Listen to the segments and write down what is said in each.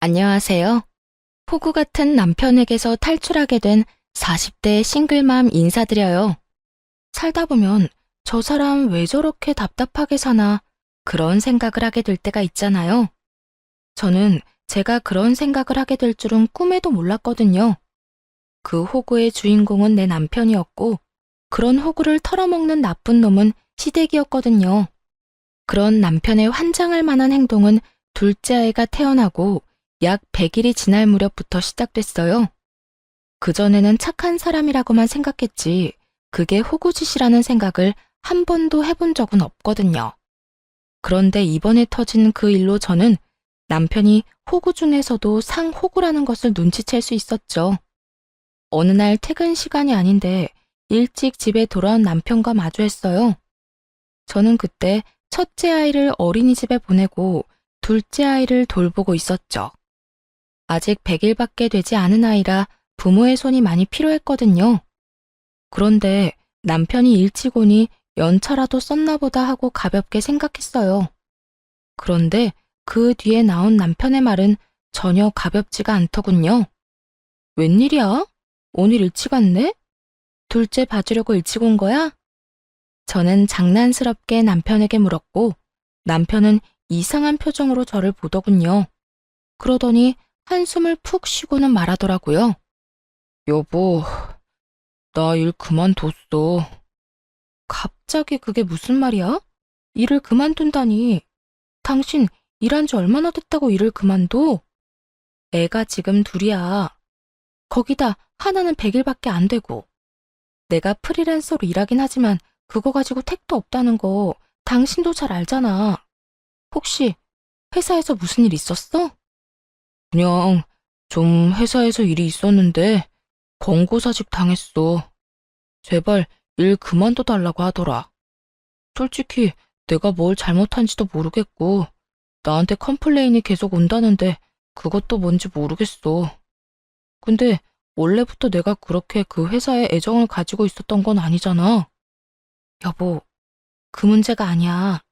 안녕하세요. 호구 같은 남편에게서 탈출하게 된 40대 싱글맘 인사드려요. 살다 보면 저 사람 왜 저렇게 답답하게 사나 그런 생각을 하게 될 때가 있잖아요. 저는 제가 그런 생각을 하게 될 줄은 꿈에도 몰랐거든요. 그 호구의 주인공은 내 남편이었고 그런 호구를 털어먹는 나쁜 놈은 시댁이었거든요. 그런 남편의 환장할 만한 행동은 둘째 아이가 태어나고 약 100일이 지날 무렵부터 시작됐어요. 그전에는 착한 사람이라고만 생각했지, 그게 호구짓이라는 생각을 한 번도 해본 적은 없거든요. 그런데 이번에 터진 그 일로 저는 남편이 호구 중에서도 상호구라는 것을 눈치챌 수 있었죠. 어느 날 퇴근 시간이 아닌데 일찍 집에 돌아온 남편과 마주했어요. 저는 그때 첫째 아이를 어린이집에 보내고 둘째 아이를 돌보고 있었죠. 아직 100일밖에 되지 않은 아이라 부모의 손이 많이 필요했거든요. 그런데 남편이 일찍 오니 연차라도 썼나 보다 하고 가볍게 생각했어요. 그런데 그 뒤에 나온 남편의 말은 전혀 가볍지가 않더군요. 웬일이야? 오늘 일찍 왔네? 둘째 봐주려고 일찍 온 거야? 저는 장난스럽게 남편에게 물었고 남편은 이상한 표정으로 저를 보더군요. 그러더니 한숨을 푹 쉬고는 말하더라고요. 여보, 나 일 그만뒀어. 갑자기 그게 무슨 말이야? 일을 그만둔다니. 당신 일한 지 얼마나 됐다고 일을 그만둬? 애가 지금 둘이야. 거기다 하나는 100일밖에 안 되고. 내가 프리랜서로 일하긴 하지만 그거 가지고 택도 없다는 거 당신도 잘 알잖아. 혹시 회사에서 무슨 일 있었어? 그냥 좀 회사에서 일이 있었는데 권고사직 당했어. 제발 일 그만둬 달라고 하더라. 솔직히 내가 뭘 잘못한지도 모르겠고 나한테 컴플레인이 계속 온다는데 그것도 뭔지 모르겠어. 근데 원래부터 내가 그렇게 그 회사에 애정을 가지고 있었던 건 아니잖아. 여보, 그 문제가 아니야.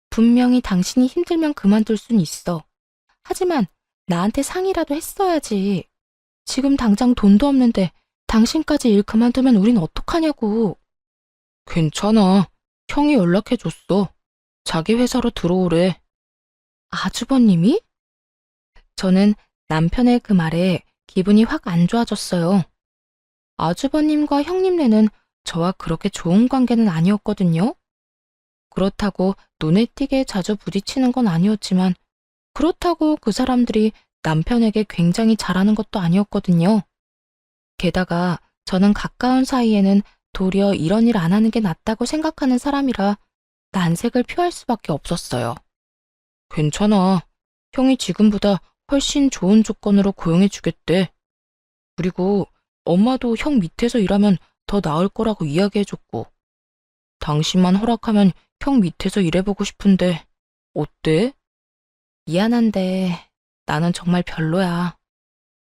분명히 당신이 힘들면 그만둘 순 있어. 하지만 나한테 상의라도 했어야지. 지금 당장 돈도 없는데 당신까지 일 그만두면 우린 어떡하냐고. 괜찮아. 형이 연락해줬어. 자기 회사로 들어오래. 아주버님이? 저는 남편의 그 말에 기분이 확 안 좋아졌어요. 아주버님과 형님네는 저와 그렇게 좋은 관계는 아니었거든요. 그렇다고 눈에 띄게 자주 부딪히는 건 아니었지만 그렇다고 그 사람들이 남편에게 굉장히 잘하는 것도 아니었거든요. 게다가 저는 가까운 사이에는 도리어 이런 일 안 하는 게 낫다고 생각하는 사람이라 난색을 표할 수밖에 없었어요. 괜찮아. 형이 지금보다 훨씬 좋은 조건으로 고용해 주겠대. 그리고 엄마도 형 밑에서 일하면 더 나을 거라고 이야기해줬고, 당신만 허락하면 형 밑에서 일해보고 싶은데 어때? 미안한데 나는 정말 별로야.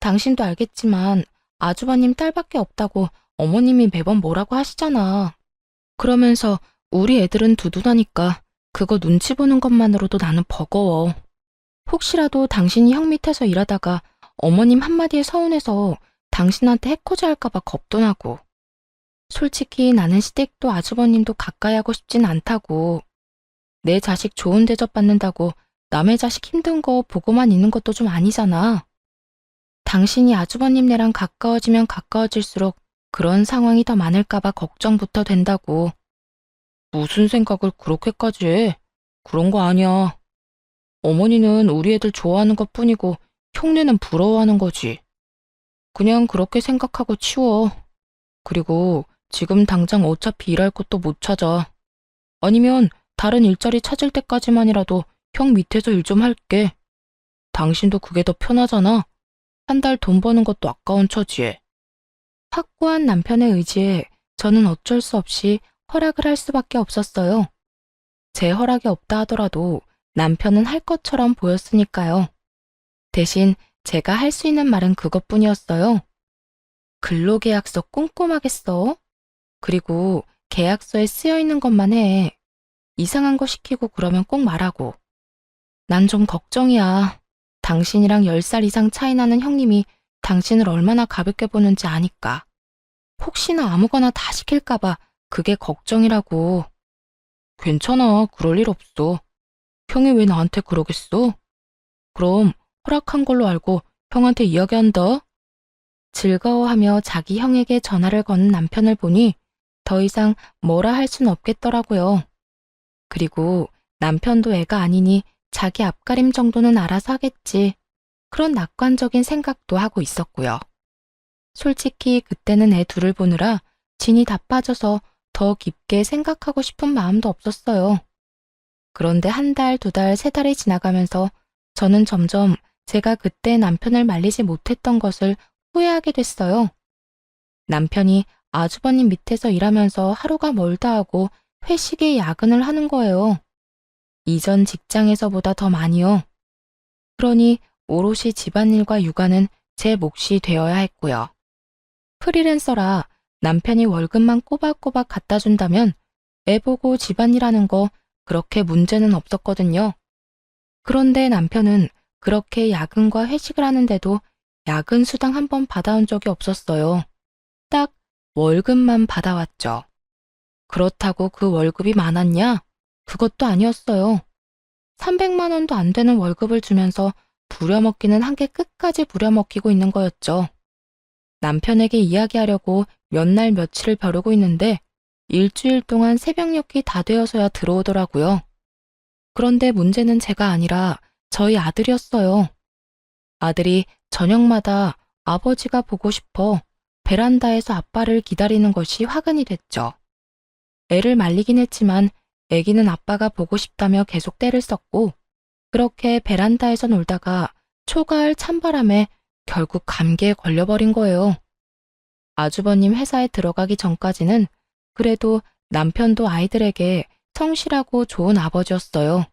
당신도 알겠지만 아주버님 딸밖에 없다고 어머님이 매번 뭐라고 하시잖아. 그러면서 우리 애들은 두둔하니까 그거 눈치 보는 것만으로도 나는 버거워. 혹시라도 당신이 형 밑에서 일하다가 어머님 한마디에 서운해서 당신한테 해코지 할까봐 겁도 나고. 솔직히 나는 시댁도 아주버님도 가까이 하고 싶진 않다고. 내 자식 좋은 대접 받는다고 남의 자식 힘든 거 보고만 있는 것도 좀 아니잖아. 당신이 아주버님네랑 가까워지면 가까워질수록 그런 상황이 더 많을까봐 걱정부터 된다고. 무슨 생각을 그렇게까지 해? 그런 거 아니야. 어머니는 우리 애들 좋아하는 것뿐이고 형네는 부러워하는 거지. 그냥 그렇게 생각하고 치워. 그리고 지금 당장 어차피 일할 곳도 못 찾아. 아니면 다른 일자리 찾을 때까지만이라도 형 밑에서 일 좀 할게. 당신도 그게 더 편하잖아. 한 달 돈 버는 것도 아까운 처지에. 확고한 남편의 의지에 저는 어쩔 수 없이 허락을 할 수밖에 없었어요. 제 허락이 없다 하더라도 남편은 할 것처럼 보였으니까요. 대신 제가 할 수 있는 말은 그것뿐이었어요. 근로계약서 꼼꼼하게 써. 그리고 계약서에 쓰여 있는 것만 해. 이상한 거 시키고 그러면 꼭 말하고. 난 좀 걱정이야. 당신이랑 10살 이상 차이 나는 형님이 당신을 얼마나 가볍게 보는지 아니까. 혹시나 아무거나 다 시킬까봐 그게 걱정이라고. 괜찮아, 그럴 일 없어. 형이 왜 나한테 그러겠어? 그럼 허락한 걸로 알고 형한테 이야기한다. 즐거워하며 자기 형에게 전화를 거는 남편을 보니 더 이상 뭐라 할 순 없겠더라고요. 그리고 남편도 애가 아니니 자기 앞가림 정도는 알아서 하겠지. 그런 낙관적인 생각도 하고 있었고요. 솔직히 그때는 애 둘을 보느라 진이 다 빠져서 더 깊게 생각하고 싶은 마음도 없었어요. 그런데 한 달, 두 달, 세 달이 지나가면서 저는 점점 제가 그때 남편을 말리지 못했던 것을 후회하게 됐어요. 남편이 아주버님 밑에서 일하면서 하루가 멀다 하고 회식에 야근을 하는 거예요. 이전 직장에서보다 더 많이요. 그러니 오롯이 집안일과 육아는 제 몫이 되어야 했고요. 프리랜서라 남편이 월급만 꼬박꼬박 갖다 준다면 애 보고 집안일하는 거 그렇게 문제는 없었거든요. 그런데 남편은 그렇게 야근과 회식을 하는데도 야근 수당 한 번 받아온 적이 없었어요. 딱 월급만 받아왔죠. 그렇다고 그 월급이 많았냐? 그것도 아니었어요. 300만 원도 안 되는 월급을 주면서 부려먹기는 한개 끝까지 부려먹히고 있는 거였죠. 남편에게 이야기하려고 몇 날 며칠을 벼르고 있는데 일주일 동안 새벽녘이 다 되어서야 들어오더라고요. 그런데 문제는 제가 아니라 저희 아들이었어요. 아들이 저녁마다 아버지가 보고 싶어 베란다에서 아빠를 기다리는 것이 화근이 됐죠. 애를 말리긴 했지만 애기는 아빠가 보고 싶다며 계속 떼를 썼고 그렇게 베란다에서 놀다가 초가을 찬바람에 결국 감기에 걸려버린 거예요. 아주버님 회사에 들어가기 전까지는 그래도 남편도 아이들에게 성실하고 좋은 아버지였어요.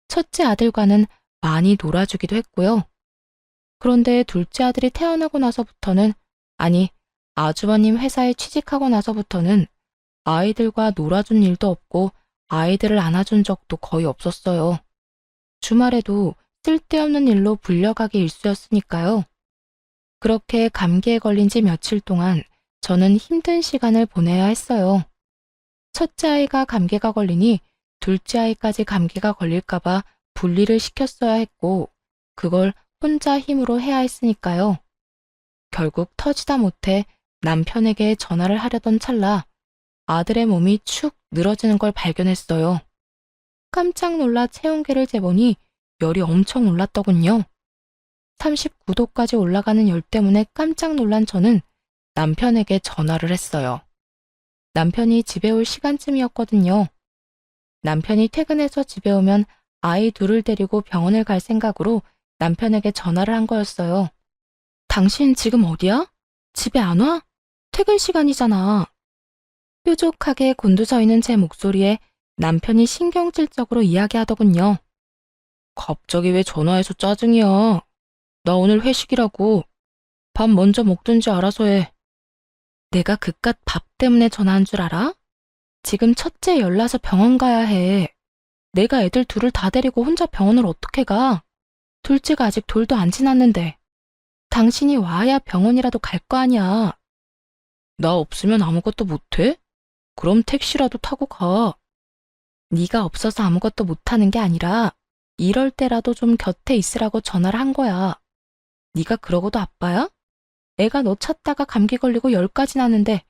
첫째 아들과는 많이 놀아주기도 했고요. 그런데 둘째 아들이 태어나고 나서부터는, 아니, 아주버님 회사에 취직하고 나서부터는 아이들과 놀아준 일도 없고 아이들을 안아준 적도 거의 없었어요. 주말에도 쓸데없는 일로 불려가기 일쑤였으니까요. 그렇게 감기에 걸린 지 며칠 동안 저는 힘든 시간을 보내야 했어요. 첫째 아이가 감기가 걸리니 둘째 아이까지 감기가 걸릴까봐 분리를 시켰어야 했고 그걸 혼자 힘으로 해야 했으니까요. 결국 터지다 못해 남편에게 전화를 하려던 찰나 아들의 몸이 축 늘어지는 걸 발견했어요. 깜짝 놀라 체온계를 재보니 열이 엄청 올랐더군요. 39도까지 올라가는 열 때문에 깜짝 놀란 저는 남편에게 전화를 했어요. 남편이 집에 올 시간쯤이었거든요. 남편이 퇴근해서 집에 오면 아이 둘을 데리고 병원을 갈 생각으로 남편에게 전화를 한 거였어요. 당신 지금 어디야? 집에 안 와? 퇴근 시간이잖아. 뾰족하게 곤두서 있는 제 목소리에 남편이 신경질적으로 이야기하더군요. 갑자기 왜 전화해서 짜증이야? 나 오늘 회식이라고. 밥 먼저 먹든지 알아서 해. 내가 그깟 밥 때문에 전화한 줄 알아? 지금 첫째 열나서 병원 가야 해. 내가 애들 둘을 다 데리고 혼자 병원을 어떻게 가? 둘째가 아직 돌도 안 지났는데. 당신이 와야 병원이라도 갈 거 아니야. 나 없으면 아무것도 못해? 그럼 택시라도 타고 가. 네가 없어서 아무것도 못하는 게 아니라 이럴 때라도 좀 곁에 있으라고 전화를 한 거야. 네가 그러고도 아빠야? 애가 너 찾다가 감기 걸리고 열까지 나는데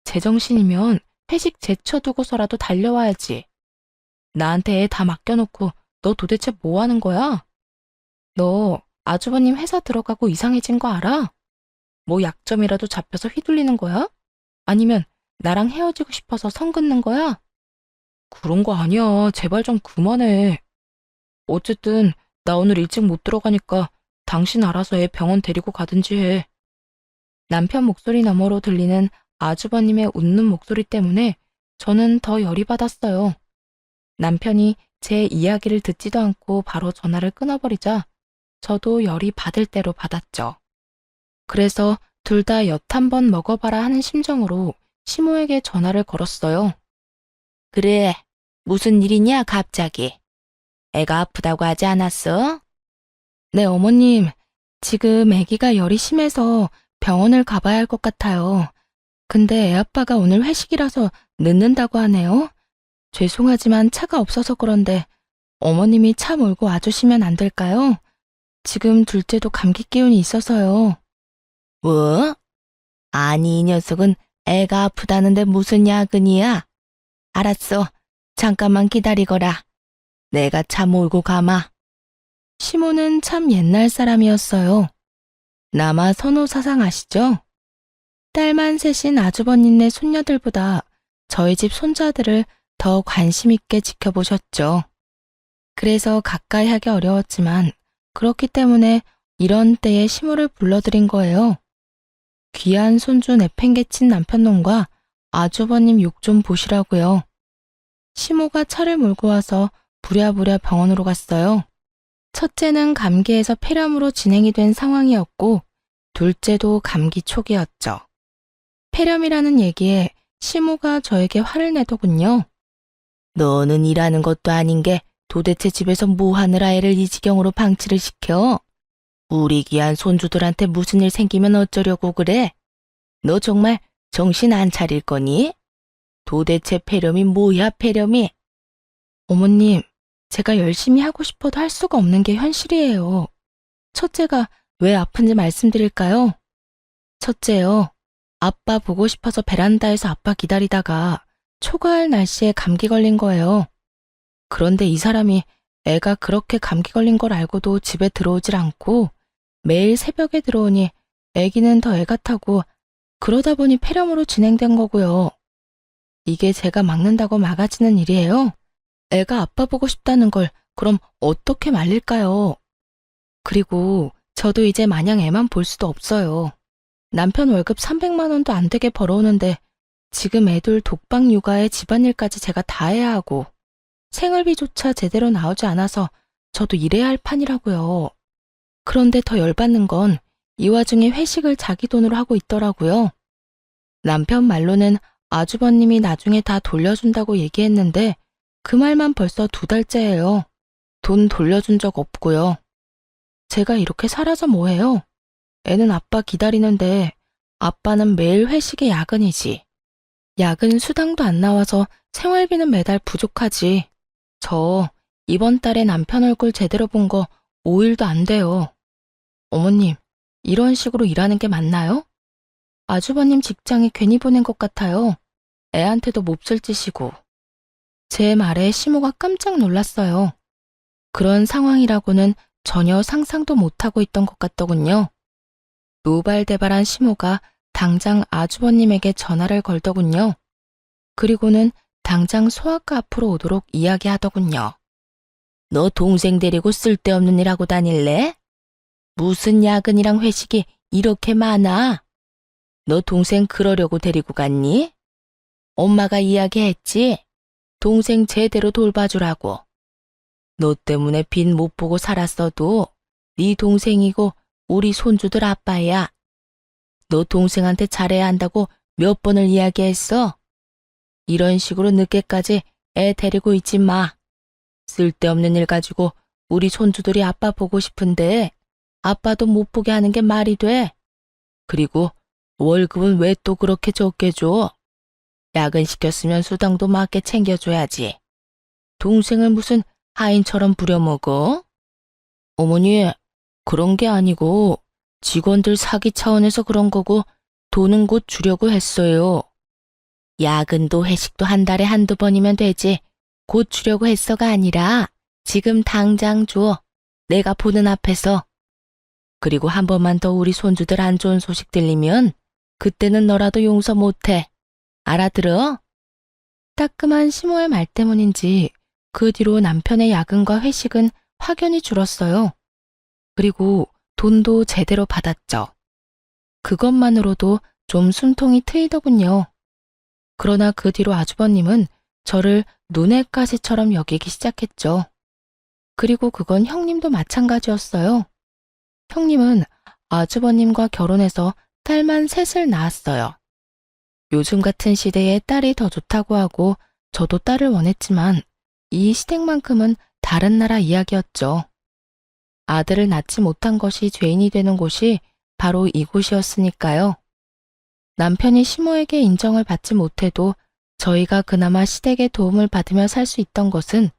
제정신이면 회식 제쳐두고서라도 달려와야지. 나한테 애 다 맡겨놓고 너 도대체 뭐 하는 거야? 너 아주버님 회사 들어가고 이상해진 거 알아? 뭐 약점이라도 잡혀서 휘둘리는 거야? 아니면 나랑 헤어지고 싶어서 선 긋는 거야? 그런 거 아니야. 제발 좀 그만해. 어쨌든 나 오늘 일찍 못 들어가니까 당신 알아서 애 병원 데리고 가든지 해. 남편 목소리 너머로 들리는 아주버님의 웃는 목소리 때문에 저는 더 열이 받았어요. 남편이 제 이야기를 듣지도 않고 바로 전화를 끊어버리자 저도 열이 받을 대로 받았죠. 그래서 둘 다 엿 한 번 먹어봐라 하는 심정으로 시모에게 전화를 걸었어요. 그래, 무슨 일이냐 갑자기. 애가 아프다고 하지 않았어? 네, 어머님. 지금 아기가 열이 심해서 병원을 가봐야 할 것 같아요. 근데 애 아빠가 오늘 회식이라서 늦는다고 하네요. 죄송하지만 차가 없어서 그런데 어머님이 차 몰고 와주시면 안 될까요? 지금 둘째도 감기 기운이 있어서요. 뭐? 아니, 이 녀석은 애가 아프다는데 무슨 야근이야? 알았어. 잠깐만 기다리거라. 내가 차 몰고 가마. 시모는 참 옛날 사람이었어요. 남아 선호 사상 아시죠? 딸만 셋인 아주버님네 손녀들보다 저희 집 손자들을 더 관심 있게 지켜보셨죠. 그래서 가까이 하기 어려웠지만 그렇기 때문에 이런 때에 시모를 불러들인 거예요. 귀한 손주 내팽개친 남편놈과 아주버님 욕 좀 보시라고요. 시모가 차를 몰고 와서 부랴부랴 병원으로 갔어요. 첫째는 감기에서 폐렴으로 진행이 된 상황이었고 둘째도 감기 초기였죠. 폐렴이라는 얘기에 시모가 저에게 화를 내더군요. 너는 일하는 것도 아닌 게 도대체 집에서 뭐 하느라 애를 이 지경으로 방치를 시켜? 우리 귀한 손주들한테 무슨 일 생기면 어쩌려고 그래? 너 정말 정신 안 차릴 거니? 도대체 폐렴이 뭐야, 폐렴이? 어머님, 제가 열심히 하고 싶어도 할 수가 없는 게 현실이에요. 첫째가 왜 아픈지 말씀드릴까요? 첫째요. 아빠 보고 싶어서 베란다에서 아빠 기다리다가 초가을 날씨에 감기 걸린 거예요. 그런데 이 사람이 애가 그렇게 감기 걸린 걸 알고도 집에 들어오질 않고 매일 새벽에 들어오니 애기는 더 애 같아고 그러다 보니 폐렴으로 진행된 거고요. 이게 제가 막는다고 막아지는 일이에요? 애가 아빠 보고 싶다는 걸 그럼 어떻게 말릴까요? 그리고 저도 이제 마냥 애만 볼 수도 없어요. 남편 월급 300만 원도 안 되게 벌어오는데 지금 애들 독방 육아에 집안일까지 제가 다 해야 하고 생활비조차 제대로 나오지 않아서 저도 일해야 할 판이라고요. 그런데 더 열받는 건 이 와중에 회식을 자기 돈으로 하고 있더라고요. 남편 말로는 아주버님이 나중에 다 돌려준다고 얘기했는데 그 말만 벌써 2달째예요. 돈 돌려준 적 없고요. 제가 이렇게 살아서 뭐해요? 애는 아빠 기다리는데 아빠는 매일 회식에 야근이지. 야근 수당도 안 나와서 생활비는 매달 부족하지. 저 이번 달에 남편 얼굴 제대로 본 거 5일도 안 돼요. 어머님, 이런 식으로 일하는 게 맞나요? 아주버님 직장에 괜히 보낸 것 같아요. 애한테도 몹쓸 짓이고. 제 말에 시모가 깜짝 놀랐어요. 그런 상황이라고는 전혀 상상도 못하고 있던 것 같더군요. 노발대발한 시모가 당장 아주버님에게 전화를 걸더군요. 그리고는 당장 소아과 앞으로 오도록 이야기하더군요. 너 동생 데리고 쓸데없는 일 하고 다닐래? 무슨 야근이랑 회식이 이렇게 많아? 너 동생 그러려고 데리고 갔니? 엄마가 이야기했지? 동생 제대로 돌봐주라고. 너 때문에 빚 못 보고 살았어도 네 동생이고 우리 손주들 아빠야. 너 동생한테 잘해야 한다고 몇 번을 이야기했어? 이런 식으로 늦게까지 애 데리고 있지 마. 쓸데없는 일 가지고 우리 손주들이 아빠 보고 싶은데 아빠도 못 보게 하는 게 말이 돼. 그리고 월급은 왜 또 그렇게 적게 줘? 야근 시켰으면 수당도 맞게 챙겨줘야지. 동생을 무슨 하인처럼 부려먹어? 어머니, 그런 게 아니고 직원들 사기 차원에서 그런 거고 돈은 곧 주려고 했어요. 야근도 회식도 한 달에 한두 번이면 되지. 곧 주려고 했어가 아니라 지금 당장 줘. 내가 보는 앞에서. 그리고 한 번만 더 우리 손주들 안 좋은 소식 들리면 그때는 너라도 용서 못해. 알아들어? 따끔한 시모의 말 때문인지 그 뒤로 남편의 야근과 회식은 확연히 줄었어요. 그리고 돈도 제대로 받았죠. 그것만으로도 좀 숨통이 트이더군요. 그러나 그 뒤로 아주버님은 저를 눈의 가시처럼 여기기 시작했죠. 그리고 그건 형님도 마찬가지였어요. 형님은 아주버님과 결혼해서 딸만 셋을 낳았어요. 요즘 같은 시대에 딸이 더 좋다고 하고 저도 딸을 원했지만 이 시댁만큼은 다른 나라 이야기였죠. 아들을 낳지 못한 것이 죄인이 되는 곳이 바로 이곳이었으니까요. 남편이 시모에게 인정을 받지 못해도 저희가 그나마 시댁의 도움을 받으며 살 수 있던 것은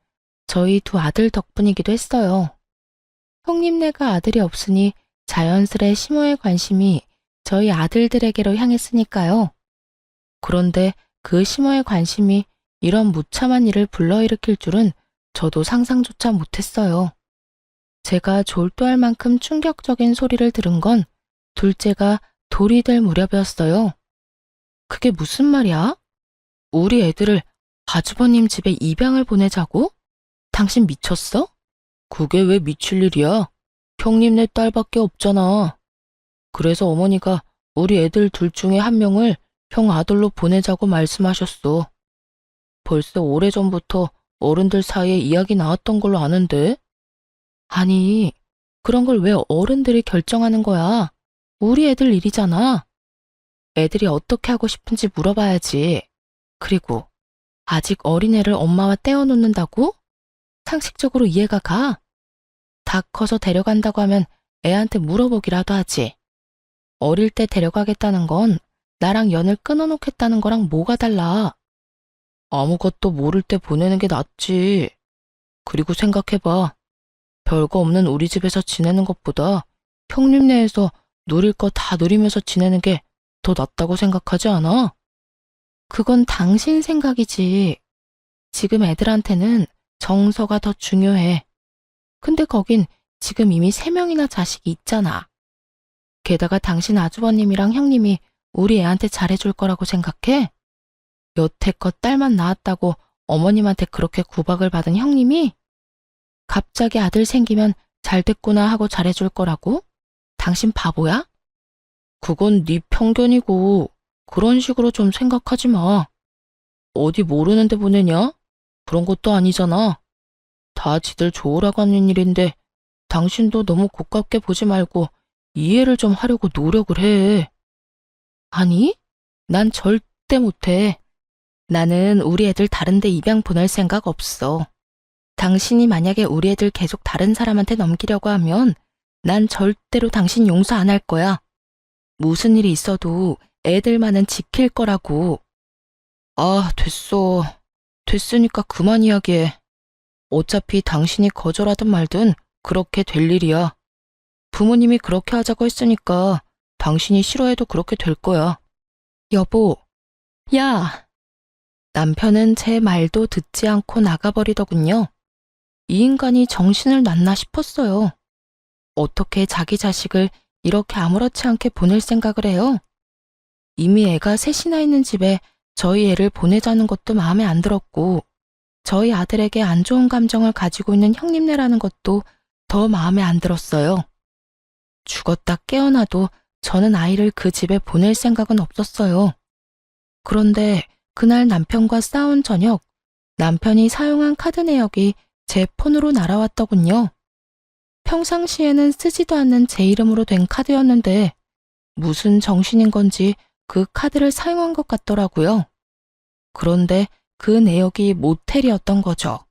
저희 두 아들 덕분이기도 했어요. 형님네가 아들이 없으니 자연스레 시모의 관심이 저희 아들들에게로 향했으니까요. 그런데 그 시모의 관심이 이런 무참한 일을 불러일으킬 줄은 저도 상상조차 못했어요. 제가 졸도할 만큼 충격적인 소리를 들은 건 둘째가 돌이 될 무렵이었어요. 그게 무슨 말이야? 우리 애들을 아주버님 집에 입양을 보내자고? 당신 미쳤어? 그게 왜 미칠 일이야? 형님네 딸밖에 없잖아. 그래서 어머니가 우리 애들 둘 중에 한 명을 형 아들로 보내자고 말씀하셨어. 벌써 오래전부터 어른들 사이에 이야기 나왔던 걸로 아는데? 아니, 그런 걸 왜 어른들이 결정하는 거야? 우리 애들 일이잖아. 애들이 어떻게 하고 싶은지 물어봐야지. 그리고 아직 어린애를 엄마와 떼어놓는다고? 상식적으로 이해가 가? 다 커서 데려간다고 하면 애한테 물어보기라도 하지. 어릴 때 데려가겠다는 건 나랑 연을 끊어놓겠다는 거랑 뭐가 달라? 아무것도 모를 때 보내는 게 낫지. 그리고 생각해봐. 별거 없는 우리 집에서 지내는 것보다 형님네에서 누릴 거 다 누리면서 지내는 게 더 낫다고 생각하지 않아? 그건 당신 생각이지. 지금 애들한테는 정서가 더 중요해. 근데 거긴 지금 이미 3명이나 자식이 있잖아. 게다가 당신 아주버님이랑 형님이 우리 애한테 잘해줄 거라고 생각해? 여태껏 딸만 낳았다고 어머님한테 그렇게 구박을 받은 형님이 갑자기 아들 생기면 잘됐구나 하고 잘해줄 거라고? 당신 바보야? 그건 네 편견이고 그런 식으로 좀 생각하지 마. 어디 모르는데 보내냐? 그런 것도 아니잖아. 다 지들 좋으라고 하는 일인데 당신도 너무 고깝게 보지 말고 이해를 좀 하려고 노력을 해. 아니, 난 절대 못해. 나는 우리 애들 다른 데 입양 보낼 생각 없어. 당신이 만약에 우리 애들 계속 다른 사람한테 넘기려고 하면 난 절대로 당신 용서 안 할 거야. 무슨 일이 있어도 애들만은 지킬 거라고. 아, 됐어. 됐으니까 그만 이야기해. 어차피 당신이 거절하든 말든 그렇게 될 일이야. 부모님이 그렇게 하자고 했으니까 당신이 싫어해도 그렇게 될 거야. 여보, 야! 남편은 제 말도 듣지 않고 나가버리더군요. 이 인간이 정신을 놨나 싶었어요. 어떻게 자기 자식을 이렇게 아무렇지 않게 보낼 생각을 해요? 이미 애가 셋이나 있는 집에 저희 애를 보내자는 것도 마음에 안 들었고, 저희 아들에게 안 좋은 감정을 가지고 있는 형님네라는 것도 더 마음에 안 들었어요. 죽었다 깨어나도 저는 아이를 그 집에 보낼 생각은 없었어요. 그런데 그날 남편과 싸운 저녁, 남편이 사용한 카드 내역이 제 폰으로 날아왔더군요. 평상시에는 쓰지도 않는 제 이름으로 된 카드였는데 무슨 정신인 건지 그 카드를 사용한 것 같더라고요. 그런데 그 내역이 모텔이었던 거죠.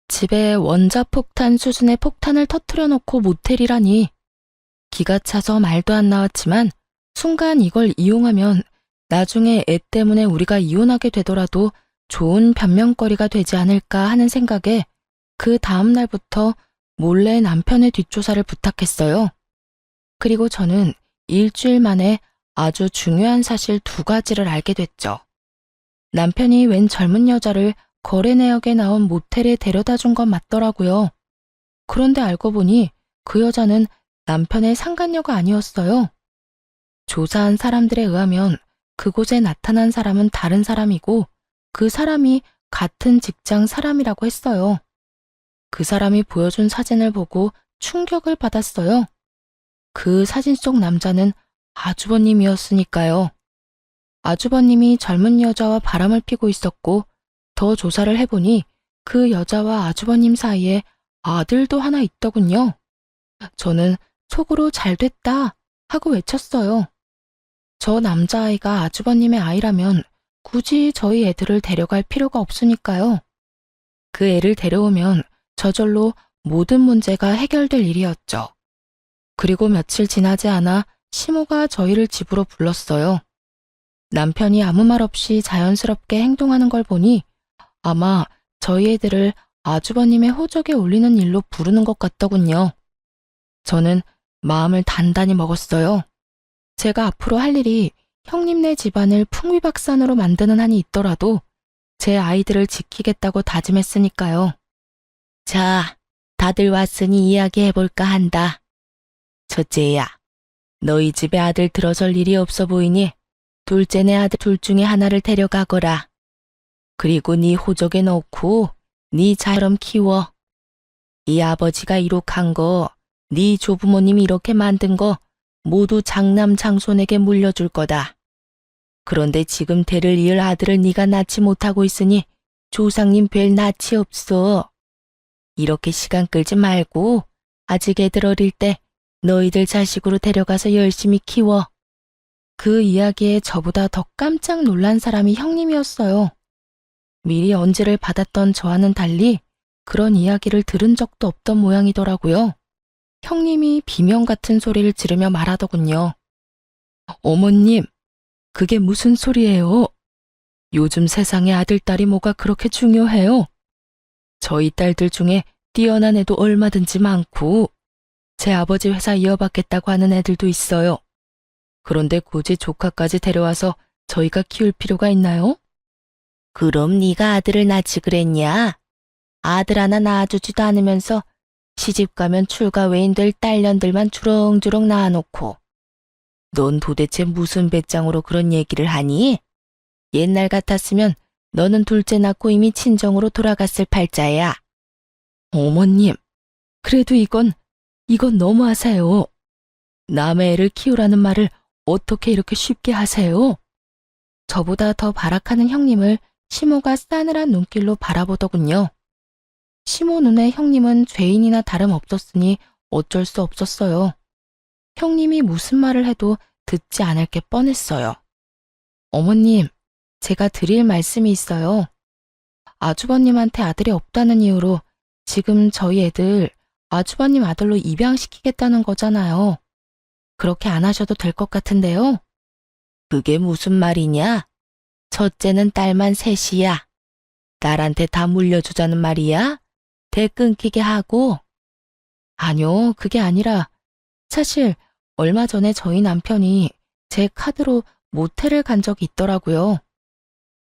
집에 원자폭탄 수준의 폭탄을 터뜨려 놓고 모텔이라니. 기가 차서 말도 안 나왔지만 순간 이걸 이용하면 나중에 애 때문에 우리가 이혼하게 되더라도 좋은 변명거리가 되지 않을까 하는 생각에 그 다음 날부터 몰래 남편의 뒷조사를 부탁했어요. 그리고 저는 일주일 만에 아주 중요한 사실 2가지를 알게 됐죠. 남편이 웬 젊은 여자를 거래 내역에 나온 모텔에 데려다 준 건 맞더라고요. 그런데 알고 보니 그 여자는 남편의 상간녀가 아니었어요. 조사한 사람들에 의하면 그곳에 나타난 사람은 다른 사람이고 그 사람이 같은 직장 사람이라고 했어요. 그 사람이 보여준 사진을 보고 충격을 받았어요. 그 사진 속 남자는 아주버님이었으니까요. 아주버님이 젊은 여자와 바람을 피고 있었고 더 조사를 해보니 그 여자와 아주버님 사이에 아들도 하나 있더군요. 저는 속으로 잘됐다 하고 외쳤어요. 저 남자아이가 아주버님의 아이라면 굳이 저희 애들을 데려갈 필요가 없으니까요. 그 애를 데려오면 저절로 모든 문제가 해결될 일이었죠. 그리고 며칠 지나지 않아 시모가 저희를 집으로 불렀어요. 남편이 아무 말 없이 자연스럽게 행동하는 걸 보니 아마 저희 애들을 아주버님의 호적에 올리는 일로 부르는 것 같더군요. 저는 마음을 단단히 먹었어요. 제가 앞으로 할 일이 형님네 집안을 풍비박산으로 만드는 한이 있더라도 제 아이들을 지키겠다고 다짐했으니까요. 자, 다들 왔으니 이야기해볼까 한다. 첫째야, 너희 집에 아들 들어설 일이 없어 보이니 둘째네 아들 둘 중에 하나를 데려가거라. 그리고 네 호적에 넣고 네 자처럼 키워. 이 아버지가 이룩한 거, 네 조부모님이 이렇게 만든 거 모두 장남 장손에게 물려줄 거다. 그런데 지금 대를 이을 아들을 네가 낳지 못하고 있으니 조상님 뵐 낯이 없어. 이렇게 시간 끌지 말고 아직 애들 어릴 때 너희들 자식으로 데려가서 열심히 키워. 그 이야기에 저보다 더 깜짝 놀란 사람이 형님이었어요. 미리 언지를 받았던 저와는 달리 그런 이야기를 들은 적도 없던 모양이더라고요. 형님이 비명 같은 소리를 지르며 말하더군요. 어머님, 그게 무슨 소리예요? 요즘 세상에 아들, 딸이 뭐가 그렇게 중요해요? 저희 딸들 중에 뛰어난 애도 얼마든지 많고 제 아버지 회사 이어받겠다고 하는 애들도 있어요. 그런데 굳이 조카까지 데려와서 저희가 키울 필요가 있나요? 그럼 네가 아들을 낳지 그랬냐? 아들 하나 낳아주지도 않으면서 시집 가면 출가 외인 될 딸년들만 주렁주렁 낳아놓고 넌 도대체 무슨 배짱으로 그런 얘기를 하니? 옛날 같았으면 너는 둘째 낳고 이미 친정으로 돌아갔을 팔자야. 어머님, 그래도 이건 너무하세요. 남의 애를 키우라는 말을 어떻게 이렇게 쉽게 하세요? 저보다 더 발악하는 형님을 시모가 싸늘한 눈길로 바라보더군요. 시모 눈에 형님은 죄인이나 다름없었으니 어쩔 수 없었어요. 형님이 무슨 말을 해도 듣지 않을 게 뻔했어요. 어머님, 제가 드릴 말씀이 있어요. 아주버님한테 아들이 없다는 이유로 지금 저희 애들 아주버님 아들로 입양시키겠다는 거잖아요. 그렇게 안 하셔도 될 것 같은데요. 그게 무슨 말이냐? 첫째는 딸만 셋이야. 딸한테 다 물려주자는 말이야? 대 끊기게 하고. 아니요, 그게 아니라 사실 얼마 전에 저희 남편이 제 카드로 모텔을 간 적이 있더라고요.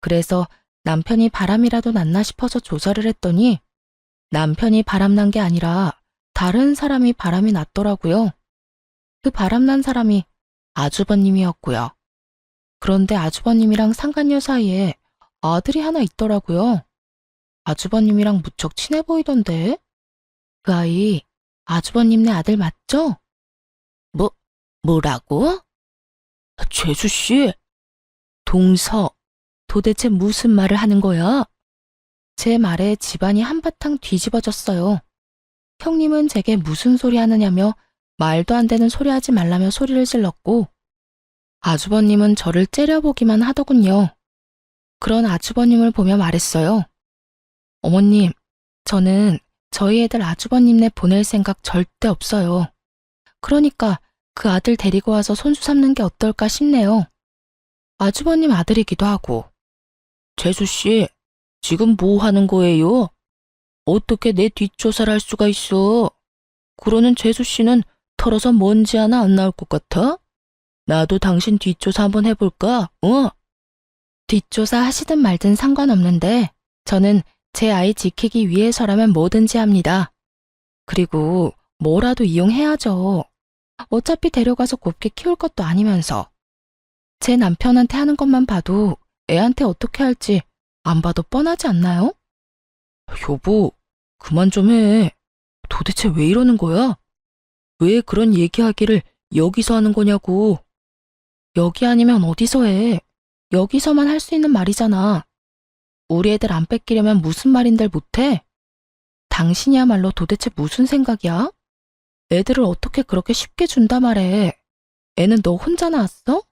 그래서 남편이 바람이라도 났나 싶어서 조사를 했더니 남편이 바람난 게 아니라 다른 사람이 바람이 났더라고요. 그 바람난 사람이 아주버님이었고요. 그런데 아주버님이랑 상간녀 사이에 아들이 하나 있더라고요. 아주버님이랑 무척 친해 보이던데. 그 아이 아주버님네 아들 맞죠? 뭐라고? 죄수씨, 동서, 도대체 무슨 말을 하는 거야? 제 말에 집안이 한바탕 뒤집어졌어요. 형님은 제게 무슨 소리 하느냐며 말도 안 되는 소리 하지 말라며 소리를 질렀고 아주버님은 저를 째려보기만 하더군요. 그런 아주버님을 보며 말했어요. 어머님, 저는 저희 애들 아주버님네 보낼 생각 절대 없어요. 그러니까 그 아들 데리고 와서 손수 삼는 게 어떨까 싶네요. 아주버님 아들이기도 하고. 재수씨, 지금 뭐 하는 거예요? 어떻게 내 뒷조사를 할 수가 있어? 그러는 재수씨는 털어서 먼지 하나 안 나올 것 같아? 나도 당신 뒷조사 한번 해볼까? 뒷조사 하시든 말든 상관없는데 저는 제 아이 지키기 위해서라면 뭐든지 합니다. 그리고 뭐라도 이용해야죠. 어차피 데려가서 곱게 키울 것도 아니면서. 제 남편한테 하는 것만 봐도 애한테 어떻게 할지 안 봐도 뻔하지 않나요? 여보, 그만 좀 해. 도대체 왜 이러는 거야? 왜 그런 얘기하기를 여기서 하는 거냐고. 여기 아니면 어디서 해? 여기서만 할 수 있는 말이잖아. 우리 애들 안 뺏기려면 무슨 말인들 못해? 당신이야말로 도대체 무슨 생각이야? 애들을 어떻게 그렇게 쉽게 준다 말해. 애는 너 혼자 낳았어?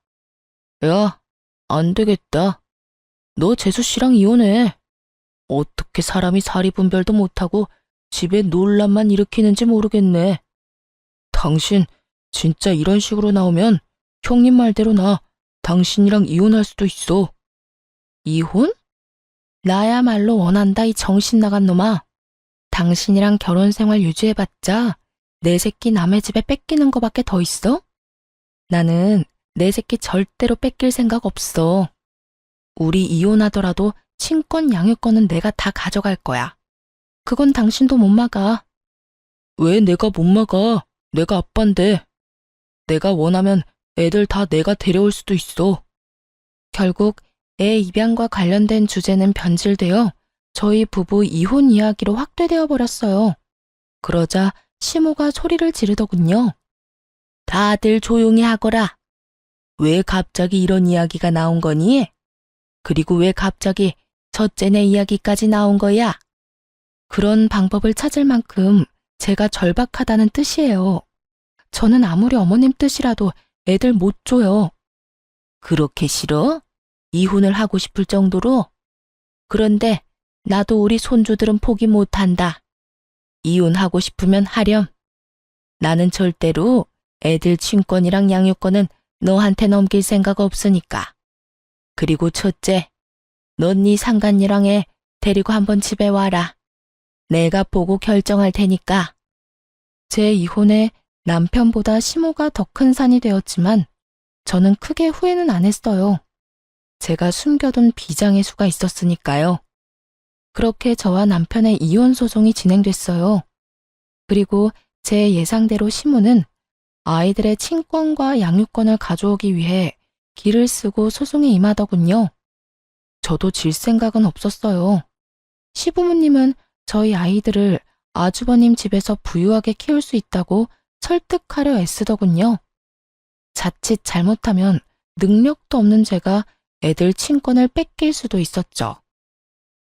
야, 안 되겠다. 너 재수씨랑 이혼해. 어떻게 사람이 사리분별도 못하고 집에 논란만 일으키는지 모르겠네. 당신 진짜 이런 식으로 나오면 형님 말대로 나 당신이랑 이혼할 수도 있어. 이혼? 나야말로 원한다, 이 정신 나간 놈아. 당신이랑 결혼 생활 유지해봤자 내 새끼 남의 집에 뺏기는 거밖에 더 있어? 나는 내 새끼 절대로 뺏길 생각 없어. 우리 이혼하더라도 친권 양육권은 내가 다 가져갈 거야. 그건 당신도 못 막아. 왜 내가 못 막아? 내가 아빠인데. 내가 원하면 애들 다 내가 데려올 수도 있어. 결국 애 입양과 관련된 주제는 변질되어 저희 부부 이혼 이야기로 확대되어 버렸어요. 그러자 시모가 소리를 지르더군요. 다들 조용히 하거라. 왜 갑자기 이런 이야기가 나온 거니? 그리고 왜 갑자기 첫째네 이야기까지 나온 거야? 그런 방법을 찾을 만큼 제가 절박하다는 뜻이에요. 저는 아무리 어머님 뜻이라도 애들 못 줘요. 그렇게 싫어? 이혼을 하고 싶을 정도로? 그런데 나도 우리 손주들은 포기 못한다. 이혼하고 싶으면 하렴. 나는 절대로 애들 친권이랑 양육권은 너한테 넘길 생각 없으니까. 그리고 첫째, 넌 네 상간녀랑 애 데리고 한번 집에 와라. 내가 보고 결정할 테니까. 제 이혼에 남편보다 시모가 더 큰 산이 되었지만 저는 크게 후회는 안 했어요. 제가 숨겨둔 비장의 수가 있었으니까요. 그렇게 저와 남편의 이혼 소송이 진행됐어요. 그리고 제 예상대로 시모는 아이들의 친권과 양육권을 가져오기 위해 기를 쓰고 소송에 임하더군요. 저도 질 생각은 없었어요. 시부모님은 저희 아이들을 아주버님 집에서 부유하게 키울 수 있다고 설득하려 애쓰더군요. 자칫 잘못하면 능력도 없는 제가 애들 친권을 뺏길 수도 있었죠.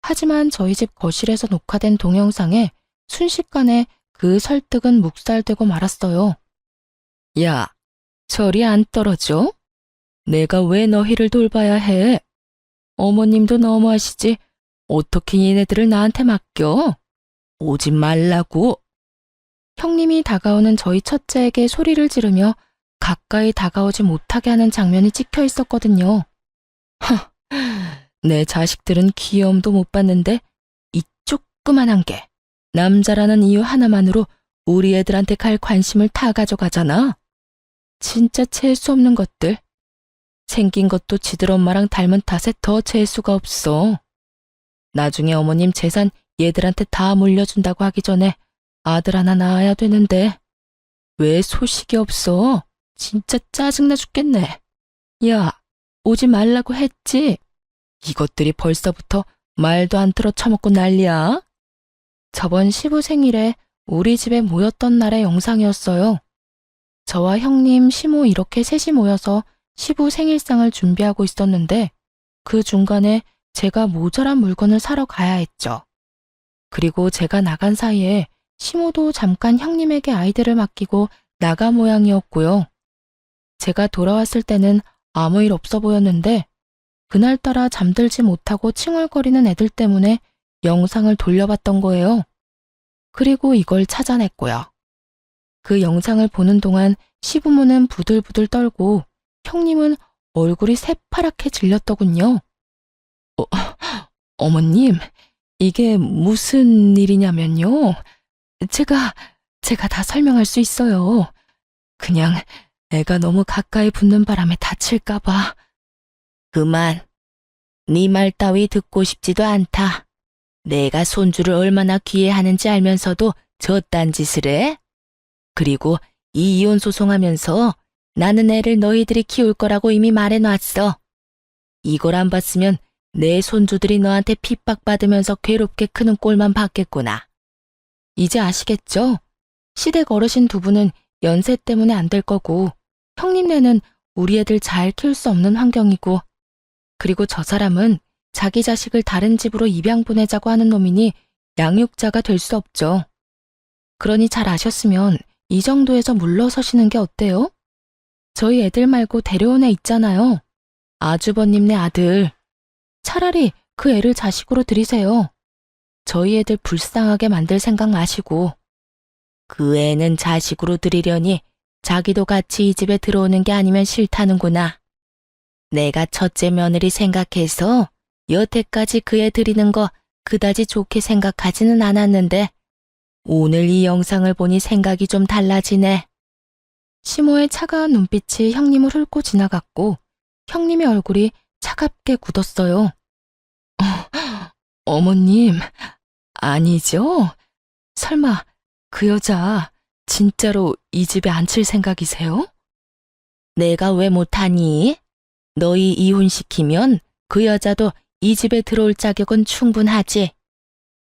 하지만 저희 집 거실에서 녹화된 동영상에 순식간에 그 설득은 묵살되고 말았어요. 야, 저리 안 떨어져? 내가 왜 너희를 돌봐야 해? 어머님도 너무하시지. 어떻게 얘네들을 나한테 맡겨? 오지 말라고. 형님이 다가오는 저희 첫째에게 소리를 지르며 가까이 다가오지 못하게 하는 장면이 찍혀 있었거든요. 내 자식들은 귀여움도 못 받는데 이 조그만한 게 남자라는 이유 하나만으로 우리 애들한테 갈 관심을 다 가져가잖아. 진짜 재수 없는 것들. 생긴 것도 지들 엄마랑 닮은 탓에 더 재수가 없어. 나중에 어머님 재산 얘들한테 다 물려준다고 하기 전에 아들 하나 낳아야 되는데 왜 소식이 없어? 진짜 짜증나 죽겠네. 야, 오지 말라고 했지? 이것들이 벌써부터 말도 안 들어 처먹고 난리야. 저번 시부 생일에 우리 집에 모였던 날의 영상이었어요. 저와 형님, 시모 이렇게 셋이 모여서 시부 생일상을 준비하고 있었는데 그 중간에 제가 모자란 물건을 사러 가야 했죠. 그리고 제가 나간 사이에 시모도 잠깐 형님에게 아이들을 맡기고 나가 모양이었고요. 제가 돌아왔을 때는 아무 일 없어 보였는데 그날따라 잠들지 못하고 칭얼거리는 애들 때문에 영상을 돌려봤던 거예요. 그리고 이걸 찾아냈고요. 그 영상을 보는 동안 시부모는 부들부들 떨고 형님은 얼굴이 새파랗게 질렸더군요. 어머님, 이게 무슨 일이냐면요. 제가 다 설명할 수 있어요. 그냥 애가 너무 가까이 붙는 바람에 다칠까봐. 그만. 네 말 따위 듣고 싶지도 않다. 내가 손주를 얼마나 귀해하는지 알면서도 저딴 짓을 해? 그리고 이 이혼 소송하면서 나는 애를 너희들이 키울 거라고 이미 말해놨어. 이걸 안 봤으면 내 손주들이 너한테 핍박받으면서 괴롭게 크는 꼴만 봤겠구나. 이제 아시겠죠? 시댁 어르신 두 분은 연세 때문에 안 될 거고 형님네는 우리 애들 잘 키울 수 없는 환경이고 그리고 저 사람은 자기 자식을 다른 집으로 입양 보내자고 하는 놈이니 양육자가 될 수 없죠. 그러니 잘 아셨으면 이 정도에서 물러서시는 게 어때요? 저희 애들 말고 데려온 애 있잖아요. 아주버님네 아들. 차라리 그 애를 자식으로 들이세요. 저희 애들 불쌍하게 만들 생각 마시고. 그 애는 자식으로 들이려니 자기도 같이 이 집에 들어오는 게 아니면 싫다는구나. 내가 첫째 며느리 생각해서 여태까지 그 애 들이는 거 그다지 좋게 생각하지는 않았는데 오늘 이 영상을 보니 생각이 좀 달라지네. 시모의 차가운 눈빛이 형님을 훑고 지나갔고 형님의 얼굴이 차갑게 굳었어요. 어머님, 아니죠? 설마 그 여자 진짜로 이 집에 앉힐 생각이세요? 내가 왜 못하니? 너희 이혼시키면 그 여자도 이 집에 들어올 자격은 충분하지.